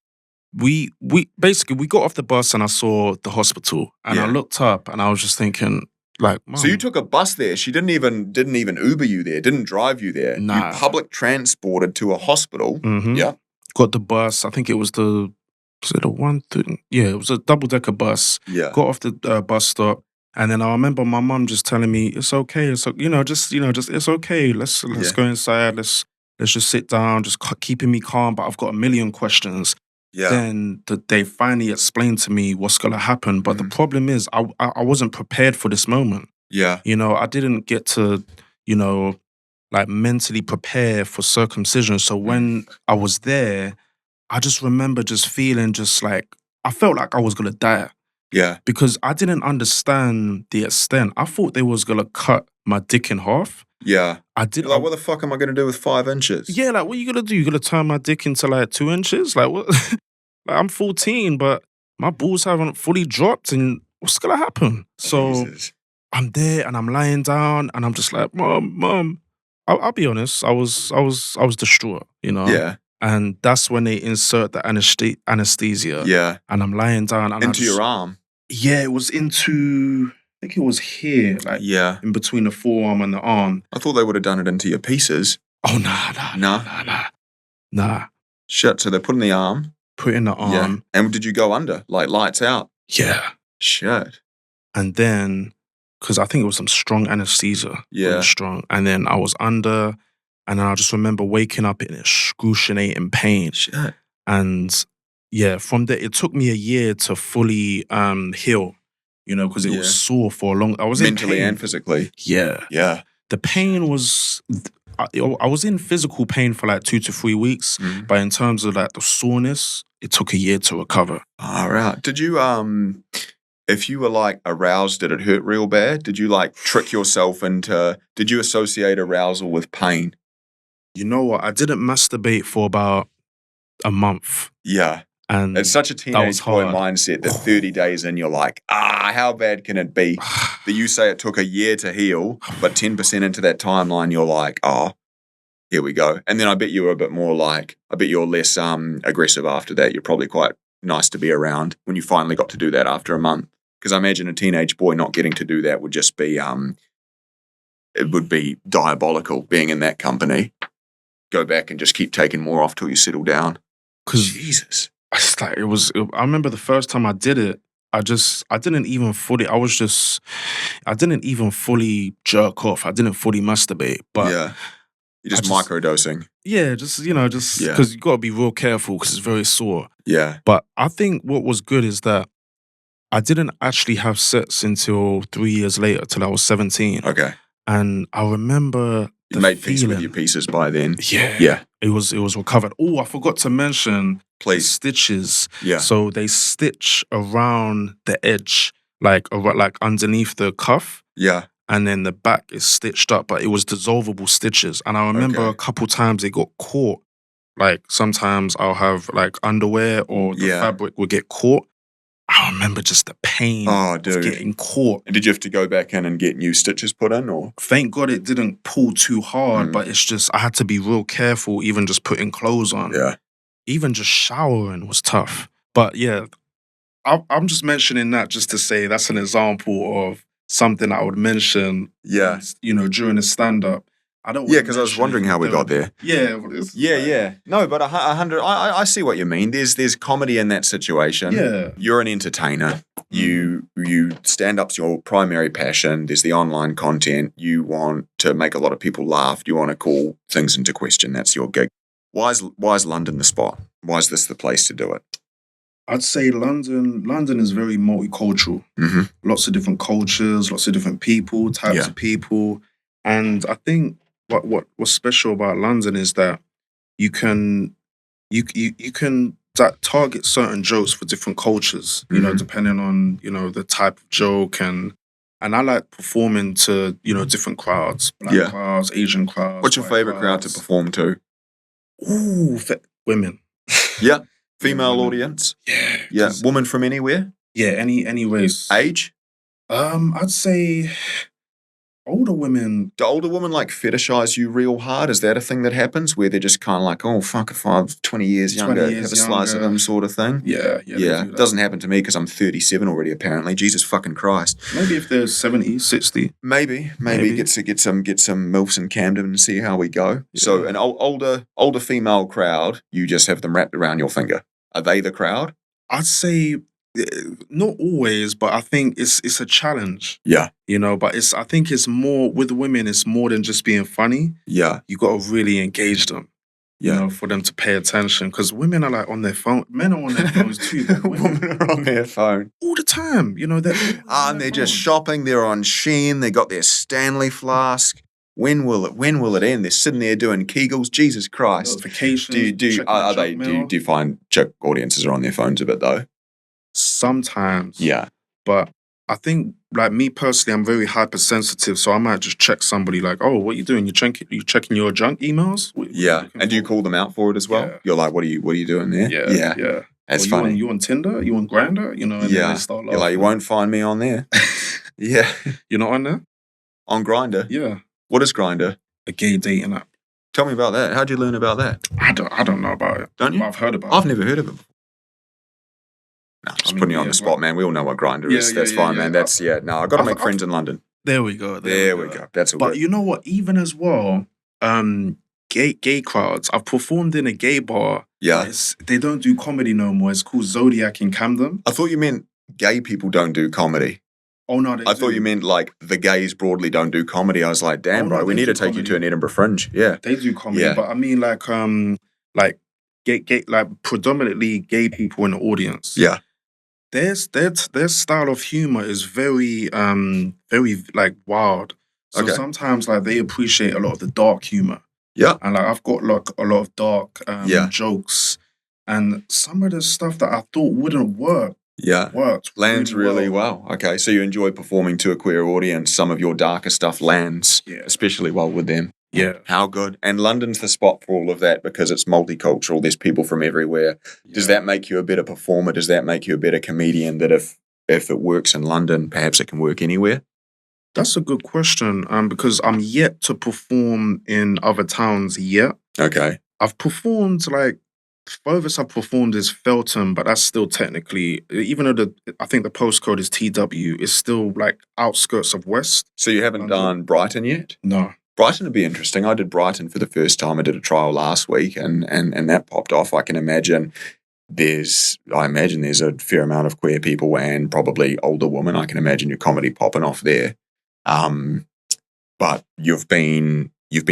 basically we got off the bus and I saw the hospital, and I Yeah. looked up and I was just thinking, like, So you Mum, took a bus there. She didn't even Uber you there, didn't drive you there. Nah. You public transported to a hospital. Mhm. Yeah. got the bus. I think it was the one thing. Yeah, it was a double-decker bus. Yeah. Got off the bus stop, and then I remember my mum just telling me, "It's okay. It's just it's okay. Let's Yeah. go inside. Let's just sit down. Just keeping me calm." But I've got a million questions. Yeah. Then they finally explained to me what's gonna happen. But the problem is, I wasn't prepared for this moment. Yeah. I didn't get to, like mentally prepare for circumcision. So when I was there, I just remember just feeling just like, I felt like I was gonna die Yeah. because I didn't understand the extent. I thought they was gonna cut my dick in half. Yeah. I did. You're like, what the fuck am I going to do with 5 inches? Yeah, like what you gonna do? You gonna turn my dick into like 2 inches? Like what? Like I'm 14, but my balls haven't fully dropped, and what's gonna happen? So Jesus. I'm there and I'm lying down and I'm just like, Mom. I'll be honest, I was distraught, Yeah. And that's when they insert the anesthesia. Yeah. And I'm lying down and Into your arm. Yeah, it was into, I think it was here, like Yeah. in between the forearm and the arm. I thought they would have done it into your pieces. Oh nah. Shit. So they put in the arm. Put in the Yeah. arm. And did you go under? Like lights out? Yeah. Shit. And then, because I think it was some strong anesthesia. Yeah. Really strong. And then I was under, and then I just remember waking up in excruciating pain. Shit. And yeah, from there, it took me a year to fully heal, because it Yeah. was sore for a long. I was Mentally in pain. and physically. Yeah, Yeah. the pain was. I was in physical pain for like 2 to 3 weeks, Mhm. but in terms of like the soreness, it took a year to recover. All right. Did you if you were like aroused, did it hurt real bad? Did you like trick yourself into? Did you associate arousal with pain? You know what? I didn't masturbate for about a month, Yeah. and It's such a was teenage boy hard. mindset that 30 days in, you're like, how bad can it be? That you say it took a year to heal, but 10% into that timeline, you're like, here we go. And then I bet you were a bit more like, I bet you're less aggressive after that. You're probably quite nice to be around when you finally got to do that after a month. Because I imagine a teenage boy not getting to do that would just be, it would be diabolical being in that company. Go back and just keep taking more off till you settle down. because Jesus. it's like I remember the first time I did it, I didn't even fully jerk off. I didn't fully masturbate. But Yeah. You're just I just- microdosing. yeah, just Yeah. because you got to be real careful because it's very sore. Yeah. But I think what was good is that I didn't actually have sex until 3 years later, till I was 17. Okay. And I remember You made peace with your pieces by then. Yeah. It was recovered. Oh, I forgot to mention Please. stitches. Yeah. So they stitch around the edge, like underneath the cuff. Yeah. And then the back is stitched up, but it was dissolvable stitches. And I remember a couple times they got caught. Like sometimes I'll have like underwear or the fabric would get caught. I remember just the pain of getting caught. And did you have to go back in and get new stitches put in, or? Thank God it didn't pull too hard, but it's just, I had to be real careful even just putting clothes on. Yeah. Even just showering was tough. But yeah, I'm just mentioning that just to say that's an example of something I would mention, during a stand-up. Because I was wondering how we got there. Yeah. No, but 100. I see what you mean. There's comedy in that situation. Yeah. You're an entertainer. You stand-up's your primary passion. There's the online content. You want to make a lot of people laugh. You want to call things into question. That's your gig. Why is London the spot? Why is this the place to do it? I'd say London is very multicultural. Mm-hmm. Lots of different cultures, lots of different people, types of people. And I think what's special about London is that you can target certain jokes for different cultures, depending on, the type of joke and I like performing to, different crowds, black crowds, Asian crowds. What's your favorite crowd to perform to? Ooh, women. Yeah. Female audience? Yeah. Woman from anywhere? Yeah, any race. Age? I'd say older women. Do older women like fetishize you real hard? Is that a thing that happens where they're just kind of like, oh, fuck, if I'm 20 years younger, have a slice of them sort of thing? Yeah. It doesn't happen to me because I'm 37 already, apparently. Jesus fucking Christ. Maybe if they're 70, 60. Maybe. Get some MILFs in Camden and see how we go. Yeah. So an older female crowd, you just have them wrapped around your finger. Are they the crowd? I'd say not always, but I think it's a challenge. Yeah. But I think it's more, with women, it's more than just being funny. Yeah. You got to really engage them. For them to pay attention. Because women are like on their phone. Men are on their phones too. Women are on their phone. All the time. And they're just shopping. They're on Shein. They got their Stanley flask. When will it end? They're sitting there doing Kegels. Jesus Christ. Notifications. Do you find chick audiences are on their phones a bit though? Sometimes. Yeah. But I think, like me personally, I'm very hypersensitive, so I might just check somebody like, oh, what are you doing? You checking your junk emails? What And do you call them out for it as well? Yeah. You're like, what are you doing there? Yeah. That's funny. You on Tinder? You on Grindr? And then they start laughing. You're like, you won't find me on there. Yeah. You're not on there? On Grindr? Yeah. What is Grindr? A gay dating app. Tell me about that. How'd you learn about that? I don't know about it. Don't you? I've heard about it. I've never heard of it before. No, just putting you on the spot, man. We all know what Grindr is. That's fine, man. I've got to make friends in London. There we go. There we go. That's all But good. you know what? Even as well, gay crowds. I've performed in a gay bar. Yeah. They don't do comedy no more. It's called Zodiac in Camden. I thought you meant gay people don't do comedy. Oh, no, I thought you meant like the gays broadly don't do comedy. I was like, damn, bro, we need to take you to an Edinburgh Fringe. Yeah. They do comedy, but I mean like gay, like predominantly gay people in the audience. Yeah. Their style of humor is very like wild. So sometimes like they appreciate a lot of the dark humor. Yeah. And like I've got like a lot of dark jokes, and some of the stuff that I thought wouldn't work. Yeah. Worked. Lands really well. Okay. So you enjoy performing to a queer audience. Some of your darker stuff lands, especially well with them. Yeah. How good. And London's the spot for all of that because it's multicultural. There's people from everywhere. Yeah. Does that make you a better performer? Does that make you a better comedian that if it works in London, perhaps it can work anywhere? That's a good question because I'm yet to perform in other towns yet. Okay. I've performed furthest I've performed is Feltham, but that's still technically, even though I think the postcode is TW, it's still like outskirts of West. So you haven't done Brighton yet? No. Brighton would be interesting. I did Brighton for the first time. I did a trial last week and that popped off. I imagine there's a fair amount of queer people and probably older women. I can imagine your comedy popping off there. But you've been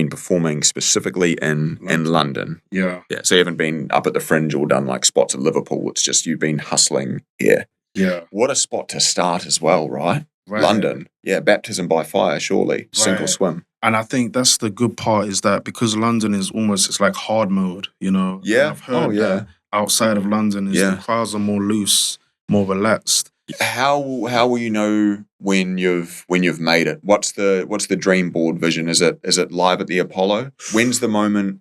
performing specifically in London. Yeah. Yeah. So you haven't been up at the Fringe or done like spots at Liverpool. It's just you've been hustling here. Yeah. What a spot to start as well, right? London. Yeah, baptism by fire, surely. Sink or Right. swim. And I think that's the good part is that because London is almost, it's like hard mode, you know? And Yeah. I've heard Yeah. that outside of London is the Yeah. crowds are more loose, more relaxed. How will you know when you've made it? What's the dream board vision? Is it live at the Apollo? When's the moment?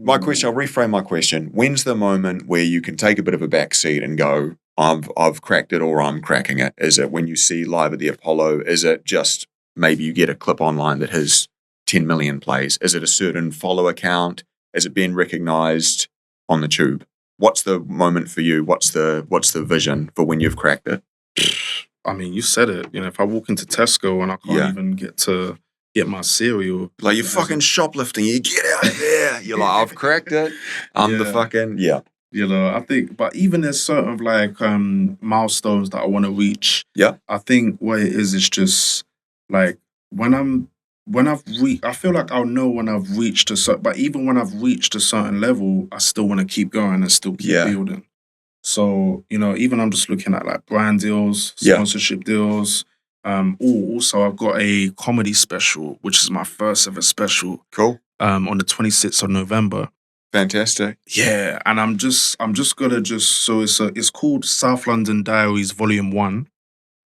My question. I'll reframe my question. When's the moment where you can take a bit of a back seat and go, I've cracked it, or I'm cracking it? Is it when you see live at the Apollo? Is it just maybe you get a clip online that has 10 million plays? Is it a certain follower count? Is it being recognized on the tube? What's the moment for you? What's the vision for when you've cracked it? I mean, you said it. You know, if I walk into Tesco and I can't even get my cereal, Like, you're fucking shoplifting. You get out of there. You're like, I've cracked it. I'm the fucking, yeah. You know, I think, but even there's certain like milestones that I want to reach. Yeah. I think what it is just like when I've reached, I feel like I'll know when I've reached a certain, but even when I've reached a certain level, I still want to keep going and still keep building. So, you know, even I'm just looking at like brand deals, sponsorship deals. Also I've got a comedy special, which is my first ever special. Cool. On the 26th of November. Fantastic. Yeah, and I'm just gonna so it's called South London Diaries Volume 1,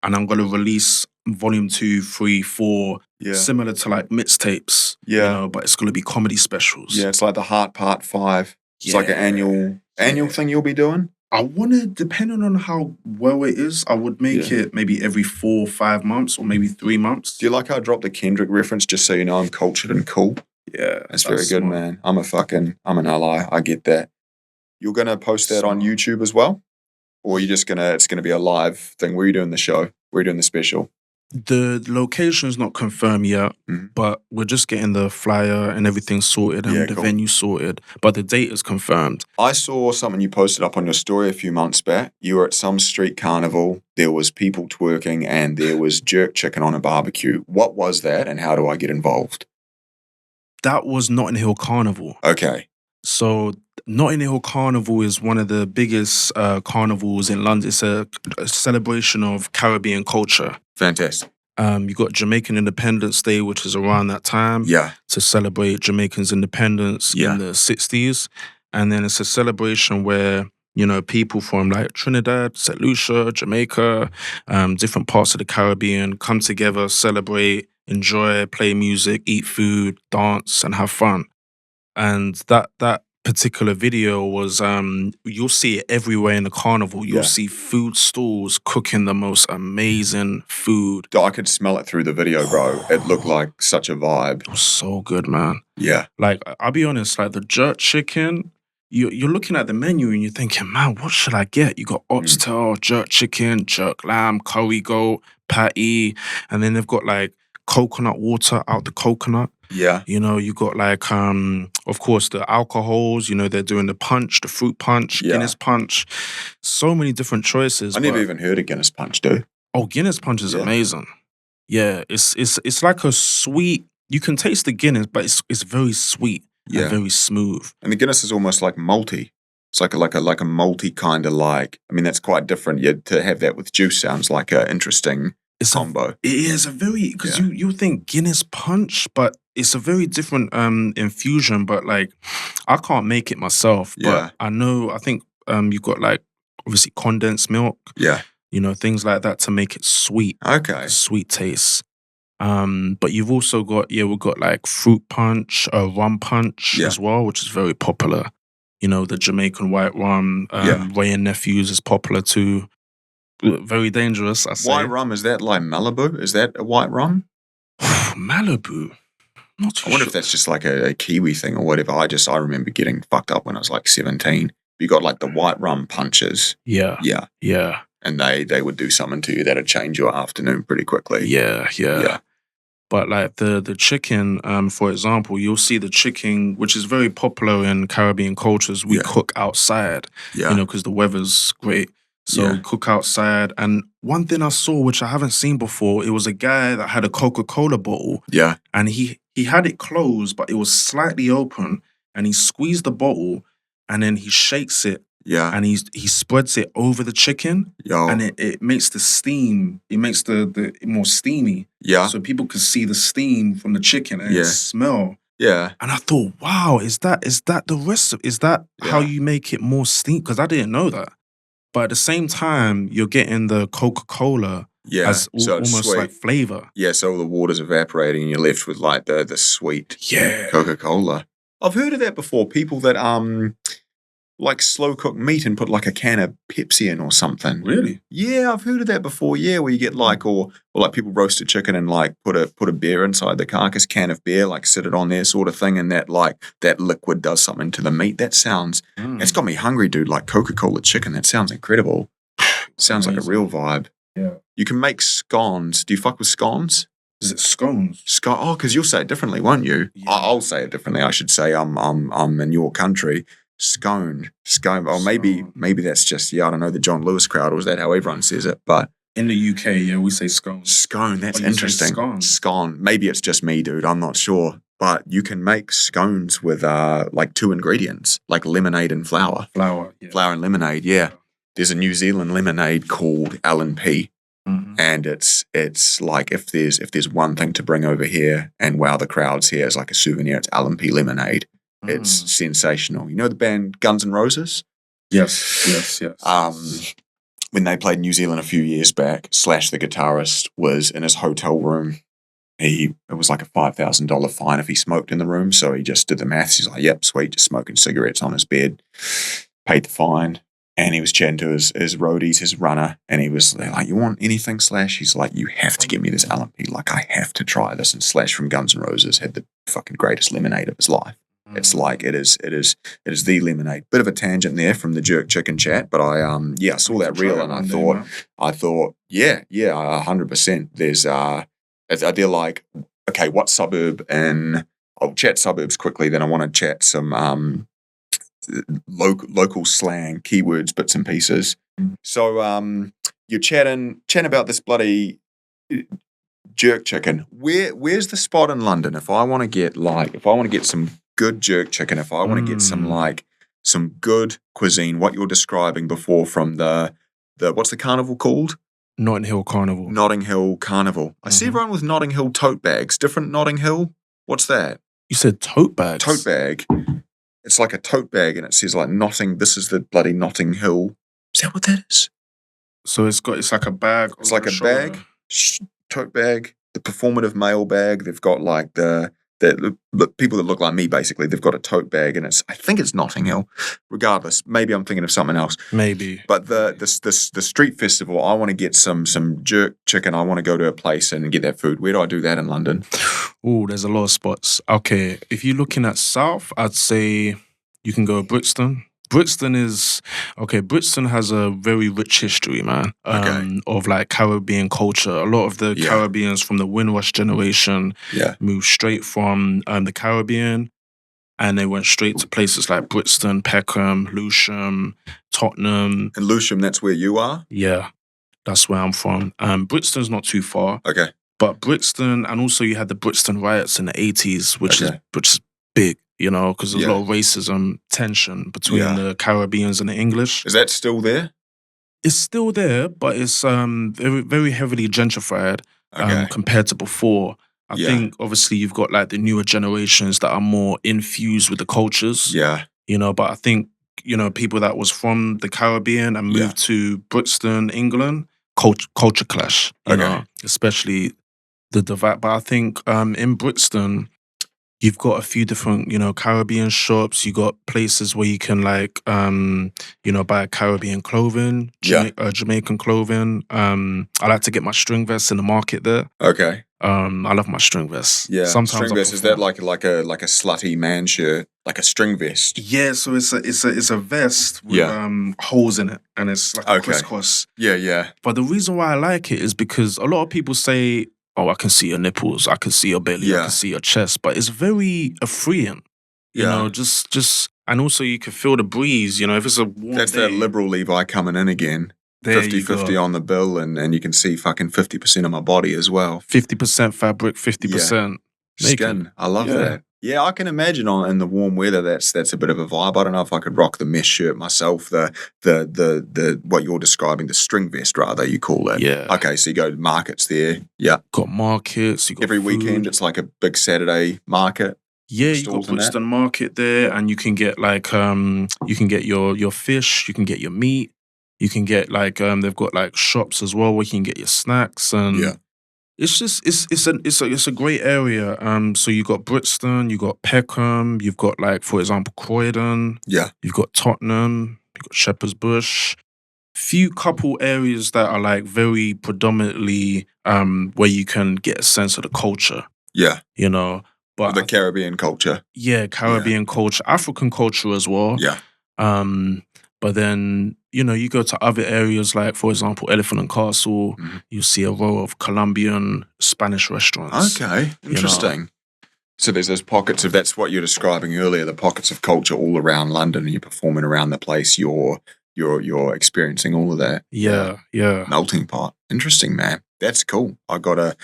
and I'm gonna release Volume 2, 3, 4, similar to like mixtapes. You know, but it's gonna be comedy specials. Yeah, it's like the Heart Part 5. It's like an annual thing you'll be doing. I wanna, depending on how well it is, I would make it maybe every 4 or 5 months, or maybe 3 months. Do you like how I dropped the Kendrick reference just so you know I'm cultured and cool? Yeah. That's very good, man. I'm an ally. I get that. You're going to post that on YouTube as well? Or you're just it's going to be a live thing? Where are you doing the show? Where are you doing the special? The location's not confirmed yet, but we're just getting the flyer and everything sorted and the venue sorted. But the date is confirmed. I saw something you posted up on your story a few months back. You were at some street carnival. There was people twerking and there was jerk chicken on a barbecue. What was that and how do I get involved? That was Notting Hill Carnival. Okay. So Notting Hill Carnival is one of the biggest carnivals in London. It's a celebration of Caribbean culture. Fantastic. You got Jamaican Independence Day, which is around that time. Yeah. To celebrate Jamaicans' independence in the 60s. And then it's a celebration where, you know, people from like Trinidad, St. Lucia, Jamaica, different parts of the Caribbean come together, celebrate, enjoy, play music, eat food, dance, and have fun. And that particular video was, you'll see it everywhere in the carnival. You'll see food stalls cooking the most amazing food. I could smell it through the video, bro. It looked like such a vibe. It was so good, man. Yeah. Like, I'll be honest, like the jerk chicken, you're looking at the menu and you're thinking, man, what should I get? You got oxtail, jerk chicken, jerk lamb, curry goat, patty, and then they've got like coconut water out the coconut. Yeah. You know, you got like, of course, the alcohols, you know, they're doing the punch, the fruit punch, Guinness punch. So many different choices. I never even heard of Guinness punch, dude. Oh, Guinness punch is amazing. Yeah, it's like a sweet, you can taste the Guinness, but it's very sweet and very smooth. And the Guinness is almost like malty. It's like a malty kind of like, I mean, that's quite different. Yeah, to have that with juice sounds like an interesting combo. It is a very, because you think Guinness punch, but it's a very different infusion. But like, I can't make it myself. But I think you've got like, obviously condensed milk. Yeah. You know, things like that to make it sweet. Okay. Sweet taste. But you've also got, we've got like fruit punch, rum punch as well, which is very popular. You know, the Jamaican white rum, Ray and Nephews is popular too. Very dangerous, I say. White rum, is that like Malibu? Is that a white rum? Malibu? Not too I wonder if that's just like a Kiwi thing or whatever. I remember getting fucked up when I was like 17. You got like the white rum punches. Yeah. Yeah. Yeah. And they would do something to you that'd change your afternoon pretty quickly. Yeah. But like the chicken, for example, you'll see the chicken, which is very popular in Caribbean cultures. We cook outside, you know, because the weather's great. So cook outside. And one thing I saw, which I haven't seen before, it was a guy that had a Coca-Cola bottle. Yeah. And he had it closed, but it was slightly open. And he squeezed the bottle and then he shakes it Yeah. and he spreads it over the chicken, Yo. and it makes the steam. It makes the more steamy. Yeah. So people can see the steam from the chicken and Yeah. smell. Yeah. And I thought, wow, is that the recipe? Is that how Yeah. you make it more steam? Because I didn't know that. But at the same time, you're getting the Coca-Cola Yeah. as So it's almost sweet. like flavor. Yeah, so all the water's evaporating and you're left with like the sweet Yeah. Coca-Cola. I've heard of that before. People that like slow cook meat and put like a can of Pepsi in or something. Really? Yeah, I've heard of that before. Yeah, where you get like or like people roast a chicken and like put a beer inside the carcass, can of beer, like sit it on there sort of thing, and that like that liquid does something to the meat. That sounds it's got me hungry, dude. Like Coca-Cola chicken. That sounds incredible. Sounds like a real vibe. Yeah. You can make scones. Do you fuck with scones? Is it scones? Oh, because you'll say it differently, won't you? Yeah. I'll say it differently. I should say I'm in your country. Scone. Or maybe that's just I don't know, the John Lewis crowd, or is that how everyone says it? But In the UK, yeah, we say scones. scone, that's Oh, you say interesting. scone. Scone. Maybe it's just me, dude. I'm not sure. But you can make scones with like 2 ingredients, like lemonade and flour. Flour. Yeah. Flour and lemonade, yeah. There's a New Zealand lemonade called L&P. Mhm. And it's like if there's one thing to bring over here and wow the crowds here as like a souvenir, it's L&P lemonade. It's sensational. You know the band Guns N' Roses? Yes. When they played New Zealand a few years back, Slash, the guitarist, was in his hotel room. It was like a $5,000 fine if he smoked in the room. So he just did the maths. He's like, yep, sweet, just smoking cigarettes on his bed. Paid the fine. And he was chatting to his roadies, his runner, and he was like, you want anything, Slash? He's like, you have to give me this L&P. Like, I have to try this. And Slash from Guns N' Roses had the fucking greatest lemonade of his life. It's like it is the lemonade. Bit of a tangent there from the jerk chicken chat, but I saw that reel and I thought 100%. There's they're like, okay, what suburb? And I'll chat suburbs quickly. Then I want to chat some local slang, keywords, bits and pieces. So you're chatting about this bloody jerk chicken. Where's the spot in London if I want to get some good jerk chicken, if I want to get some good cuisine, what you're describing before from the what's the carnival called? Notting Hill Carnival. Notting Hill Carnival. I see everyone with Notting Hill tote bags. Different Notting Hill? What's that? You said tote bags? Tote bag. It's like a tote bag and it says like this is the bloody Notting Hill. Is that what that is? So it's like a bag. It's like a bag, tote bag, the performative mail bag. They've got like the people that look like me, basically. They've got a tote bag and I think it's Notting Hill. Regardless, maybe I'm thinking of something else. Maybe. But the street festival, I want to get some jerk chicken. I want to go to a place and get that food. Where do I do that in London? Oh, there's a lot of spots. Okay, if you're looking at South, I'd say you can go Brixton. Brixton has a very rich history, man, of like Caribbean culture. A lot of the Caribbeans from the Windrush generation moved straight from the Caribbean and they went straight to places like Brixton, Peckham, Lewisham, Tottenham. And Lewisham, that's where you are? Yeah, that's where I'm from. Brixton's not too far. Okay. But Brixton, and also you had the Brixton riots in the 80s, which is big, you know, because there's a lot of racism tension between the Caribbeans and the English. Is that still there? It's still there, but it's very, very heavily gentrified compared to before. I think, obviously, you've got like the newer generations that are more infused with the cultures. Yeah. You know, but I think, you know, people that was from the Caribbean and moved to Brixton, England, culture clash, you know, especially the divide. But I think in Brixton, you've got a few different, you know, Caribbean shops. You got places where you can like, you know, buy Caribbean clothing, Jamaican clothing. I like to get my string vests in the market there. Okay. I love my string vests. Yeah. Sometimes string vest, is that like a slutty man shirt, like a string vest? Yeah. So it's a vest with holes in it, and it's like a crisscross. Yeah. But the reason why I like it is because a lot of people say, oh, I can see your nipples, I can see your belly, I can see your chest, but it's very freeing. You know, just and also you can feel the breeze, you know, if it's a warm That's day. that liberal Levi coming in again. 50-50 on the bill, and you can see fucking 50% of my body as well. 50% fabric, 50% skin. I love that. Yeah, I can imagine in the warm weather that's a bit of a vibe. I don't know if I could rock the mesh shirt myself. The what you're describing, the string vest rather you call it. Yeah. Okay, so you go to markets there. Yeah. Got markets. You got Every food. weekend it's like a big Saturday market. Yeah, you got stalls and that. Brixton Market there, and you can get like you can get your fish, you can get your meat, you can get like they've got like shops as well where you can get your snacks, and Yeah. it's just it's a great area. So you got Brixton, you got Peckham, you've got like for example Croydon, Yeah. you've got Tottenham, you've got Shepherd's Bush. Few couple areas that are like very predominantly where you can get a sense of the culture, Yeah. you know. But The Caribbean culture. yeah, Caribbean culture, African culture as well. Yeah. But then, you go to other areas like, for example, Elephant and Castle, Mhm. you see a row of Colombian, Spanish restaurants. Okay. Interesting. So there's those pockets of, that's what you're describing earlier, the pockets of culture all around London, and you're performing around the place, you're experiencing all of that. Yeah. Melting pot. Interesting, man. That's cool. I gotta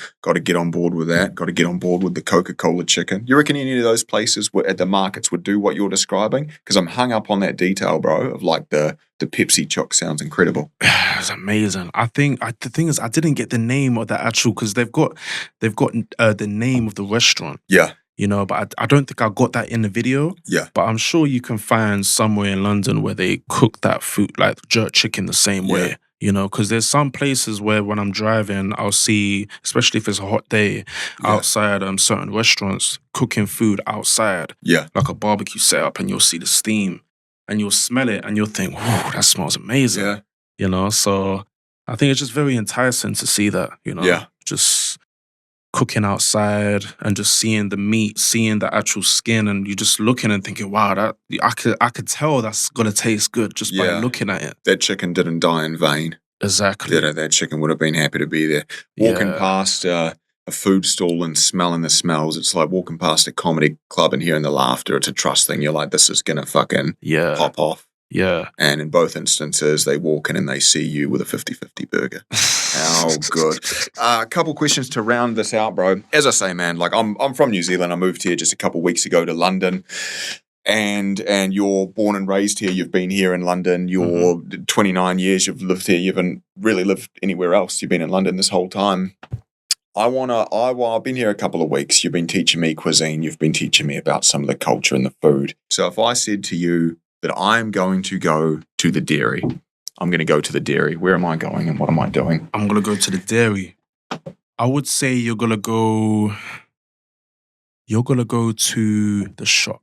get on board with that. Got to get on board with the Coca-Cola chicken. You reckon any of those places at the markets would do what you're describing? Because I'm hung up on that detail, bro, of like the Pepsi choc sounds incredible. It's amazing. I think the thing is, I didn't get the name of the actual, because they've got the name of the restaurant. Yeah. But I don't think I got that in the video. Yeah. But I'm sure you can find somewhere in London where they cook that food, like jerk chicken, the same way. Because there's some places where when I'm driving, I'll see, especially if it's a hot day, outside certain restaurants cooking food outside. Yeah. Like a barbecue setup, and you'll see the steam and you'll smell it and you'll think, whoa, that smells amazing. Yeah. So I think it's just very enticing to see that, Yeah. just cooking outside and just seeing the meat, seeing the actual skin, and you're just looking and thinking, wow, that I could tell that's gonna taste good just by looking at it. That chicken didn't die in vain. Exactly. That chicken would have been happy to be there. Walking past a food stall and smelling the smells, it's like walking past a comedy club and hearing the laughter. It's a trust thing. You're like, this is gonna fucking pop off. Yeah. And in both instances, they walk in and they see you with a 50-50 burger. How good. A couple questions to round this out, bro. As I say, man, like I'm from New Zealand. I moved here just a couple weeks ago to London. And you're born and raised here. You've been here in London. You're 29 years you've lived here. You haven't really lived anywhere else. You've been in London this whole time. I've been here a couple of weeks. You've been teaching me cuisine. You've been teaching me about some of the culture and the food. So if I said to you that I'm going to go to the dairy, I'm going to go to the dairy. Where am I going and what am I doing? I'm going to go to the dairy. I would say you're going to go to the shop.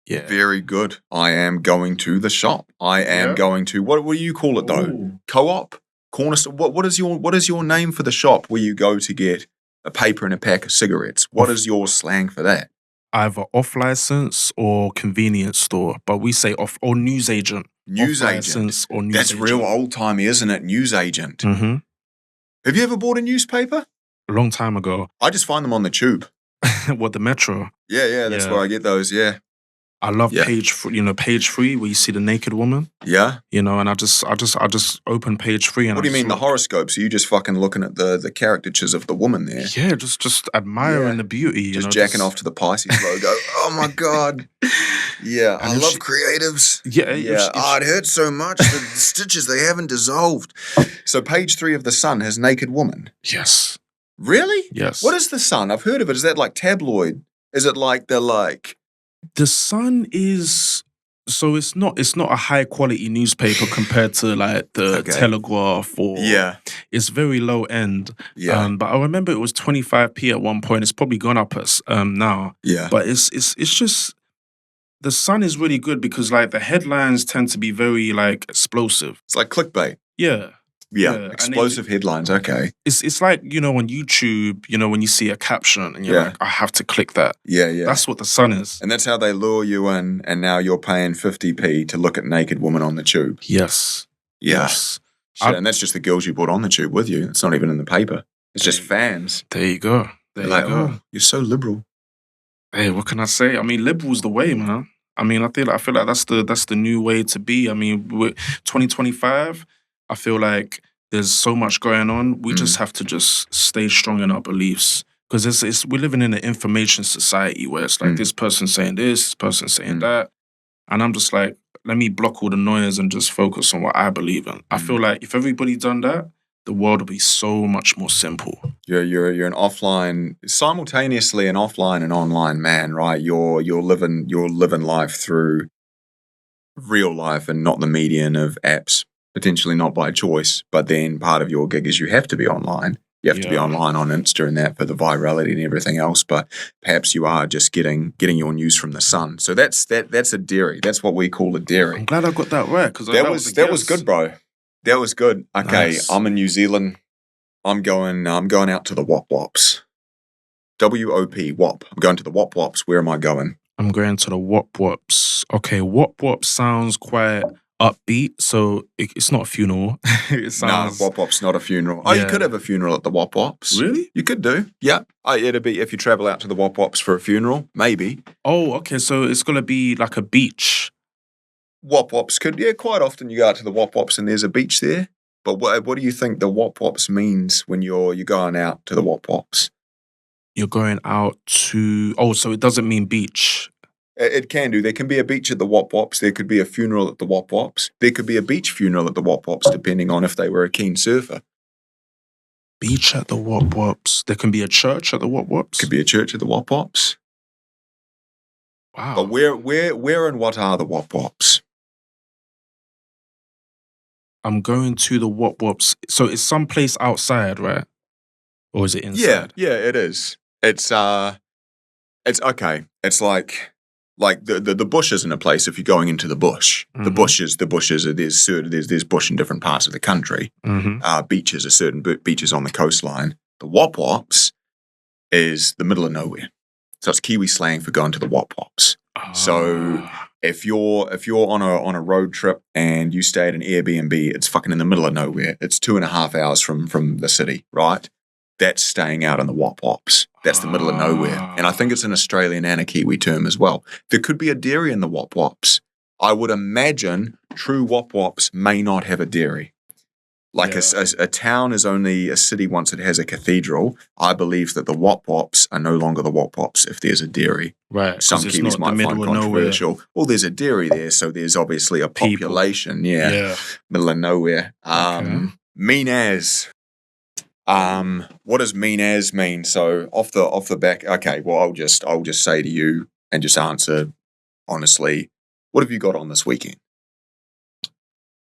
Yeah. Very good. I am going to the shop. I am going to, what do you call it though? Ooh. Co-op? Corner store? What is your name for the shop where you go to get a paper and a pack of cigarettes? What is your slang for that? Either off license or convenience store, but we say off, or news agent. News off agent. License or news That's agent. real old timey, isn't it? News agent. Mm-hmm. Have you ever bought a newspaper? A long time ago. I just find them on the tube. What, the Metro? Yeah, that's where I get those. Yeah. I love page 3 where you see the naked woman. Yeah. And I just open page 3 and what do you mean the horoscopes? Are you just fucking looking at the caricatures of the woman there? Yeah, just admiring the beauty. Just jacking off to the Pisces logo. Oh my God. Yeah, I love creatives. Yeah. It hurts so much. The stitches, they haven't dissolved. So page 3 of The Sun has naked woman. Yes. Really? Yes. What is The Sun? I've heard of it. Is that like tabloid? Is it like The Sun is, so it's not a high quality newspaper compared to like the Telegraph or it's very low end. Yeah. But I remember it was 25p at one point. It's probably gone up now. Yeah. But it's just, the Sun is really good because like the headlines tend to be very like explosive. It's like clickbait. Yeah. Yeah, explosive headlines. Okay. It's like, on YouTube, when you see a caption and you're like, I have to click that. Yeah. That's what the Sun is. And that's how they lure you in, and now you're paying 50p to look at naked woman on the tube. Yes. Yeah. Yes. Shit, and that's just the girls you brought on the tube with you. It's not even in the paper. It's just fans. There you go. There you go. Oh, you're so liberal. Hey, what can I say? I mean, liberal's the way, man. I mean, I feel like that's the new way to be. I mean, with 2025, I feel like there's so much going on. We just have to just stay strong in our beliefs Because we're living in an information society where it's like this person saying this person saying that. And I'm just like, let me block all the noise and just focus on what I believe in. I feel like if everybody done that, the world would be so much more simple. You're an offline, simultaneously an offline and online man, right? You're living life through real life and not the median of apps. Potentially not by choice, but then part of your gig is you have to be online. You have to be online on Insta and that for the virality and everything else. But perhaps you are just getting your news from the sun. So that's a dairy. That's what we call a dairy. I'm glad I got that right because that was good, bro. That was good. Okay, Nice. I'm in New Zealand. I'm going out to the Wop Wops. WOP Wop. I'm going to the Wop Wops. Where am I going? I'm going to the Wop Wops. Okay, Wop Wops sounds quite upbeat, so it's not a funeral. It sounds... No, Wop Wop's not a funeral. Oh, you could have a funeral at the Wop Wops. Really? You could do. Yeah. It'd be if you travel out to the Wop Wops for a funeral, maybe. Oh, okay, so it's going to be like a beach. Wop Wops could, quite often you go out to the Wop Wops and there's a beach there. But what do you think the Wop Wops means when you're going out to the Wop Wops? You're going out to... Oh, so it doesn't mean beach. It can do. There can be a beach at the Wop Wops. There could be a funeral at the Wop Wops. There could be a beach funeral at the Wop Wops, depending on if they were a keen surfer. Beach at the Wop Wops. There can be a church at the Wop Wops. Could be a church at the Wop Wops. Wow. But where and what are the Wop Wops? I'm going to the Wop Wops. So it's someplace outside, right? Or is it inside? Yeah, it is. It's okay. It's like the bush isn't a place if you're going into the bush. Mm-hmm. The bushes are there's bush in different parts of the country. Mm-hmm. Beaches are certain beaches on the coastline. The Wop Wops is the middle of nowhere. So it's Kiwi slang for going to the Wop Wops. So if you're on a road trip and you stay at an Airbnb, it's fucking in the middle of nowhere. It's 2.5 hours from the city, right? That's staying out in the Wop Wops. That's the middle of nowhere. And I think it's an Australian and a Kiwi term as well. There could be a dairy in the Wop Wops. I would imagine true Wop Wops may not have a dairy. Like a town is only a city once it has a cathedral. I believe that the Wop Wops are no longer the Wop Wops if there's a dairy. Right. Some Kiwis might find controversial. Nowhere. Well, there's a dairy there, so there's obviously a population. Yeah. Middle of nowhere. Okay. Mean as. What does mean as mean? So off the back, okay, well I'll just say to you and just answer honestly, what have you got on this weekend?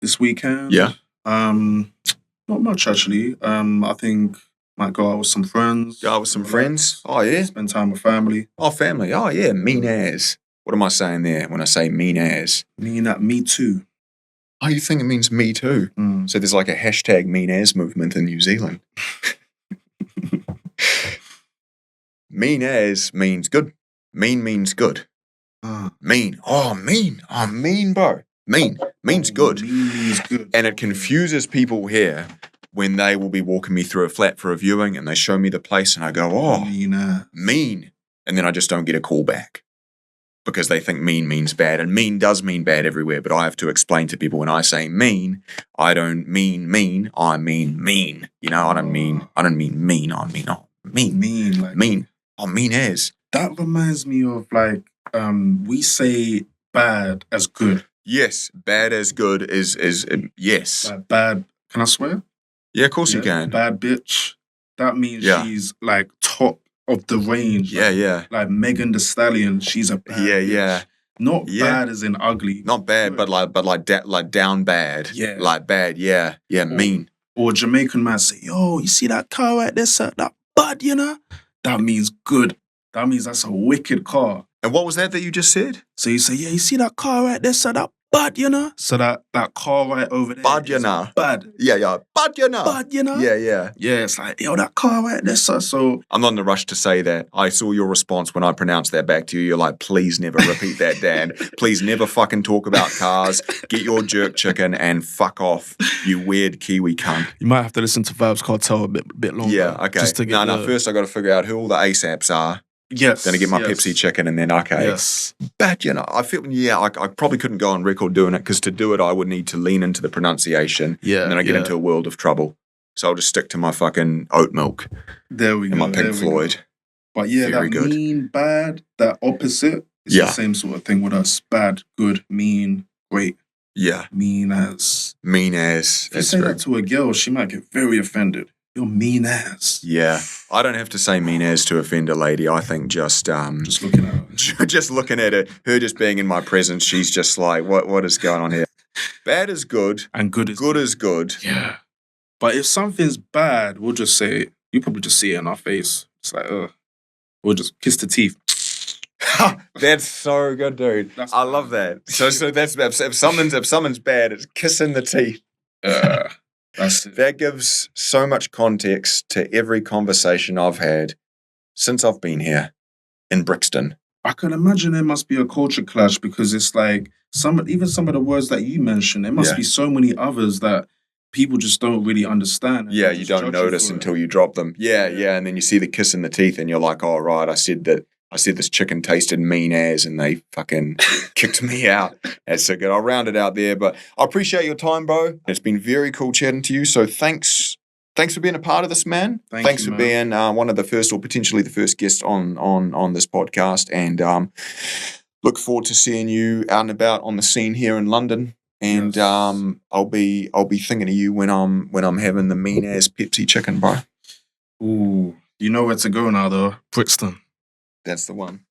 This weekend? Yeah. Not much actually. I think might go out with some friends. Go out with some friends? Oh yeah. Spend time with family. Oh, family. Oh yeah, mean as. What am I saying there when I say mean as? Me too. Oh, you think it means me too? So there's like a hashtag mean as movement in New Zealand. Mean as means good. Mean means good. Mean. Oh, mean. Oh, mean, bro. Mean. Means good. Mean means good. And it confuses people here when they will be walking me through a flat for a viewing and they show me the place and I go, oh, mean. And then I just don't get a call back. Because they think mean means bad, and mean does mean bad everywhere. But I have to explain to people when I say mean, I don't mean mean. I mean mean. You know, I don't mean mean. I mean mean. Mean, like mean. Oh, mean as. That reminds me of like we say bad as good. Yes, bad as good is yes. Like bad. Can I swear? Yeah, of course you can. Bad bitch. That means she's like top of the range. Like Megan Thee Stallion, she's a bad bitch. Not bad as in ugly. Not bad, but like down bad. Yeah. Like bad, mean. Or Jamaican man say, yo, you see that car right there, sir? That bad, you know? That means good. That means that's a wicked car. And what was that you just said? So you say, yeah, you see that car right there, sir? That bad, you know? So that car right over there. Bad, you know. Bad. Yeah. Bad, you know. Bad, you know. Yeah. Yeah, it's like, yo, that car right there, sir. So I'm not in a rush to say that. I saw your response when I pronounced that back to you. You're like, please never repeat that, Dan. Please never fucking talk about cars. Get your jerk chicken and fuck off, you weird Kiwi cunt. You might have to listen to Vibes Cartel a bit longer. Yeah, okay. Just to get first I got to figure out who all the ASAPs are. Yes. Then I get my Pepsi chicken and then, okay. Yes. But, you know, I feel, I probably couldn't go on record doing it because to do it, I would need to lean into the pronunciation. Yeah. And then I get into a world of trouble. So I'll just stick to my fucking oat milk. There we and go. my Pink Floyd. But yeah, Very that good. mean, bad, that opposite, it's Yeah. the same sort of thing with us. Bad, good, mean, great. Yeah. Mean as. Mean as. If you say that to a girl, she might get very offended. You're mean as. Yeah. I don't have to say mean as to offend a lady. I think just looking at her. just looking at her just being in my presence, she's just like, what is going on here? Bad is good. And good is Good is good. Yeah. But if something's bad, we'll just say, you probably just see it in our face. It's like, we'll just kiss the teeth. That's so good, dude. I love that. So that's if someone's bad, it's kissing the teeth. That's it. That gives so much context to every conversation I've had since I've been here in Brixton. I can imagine there must be a culture clash because it's like even some of the words that you mentioned, there must be so many others that people just don't really understand. Yeah, you don't notice until you drop them. Yeah, and then you see the kiss in the teeth and you're like, oh, right, I said this chicken tasted mean as, and they fucking kicked me out. That's so good. I'll round it out there, but I appreciate your time, bro. It's been very cool chatting to you. So thanks for being a part of this, man. Thanks for being one of the first, or potentially the first guest on this podcast, and look forward to seeing you out and about on the scene here in London. And I'll be thinking of you when I'm having the mean ass Pepsi chicken, bro. Ooh, you know where to go now, though. Brixton. That's the one.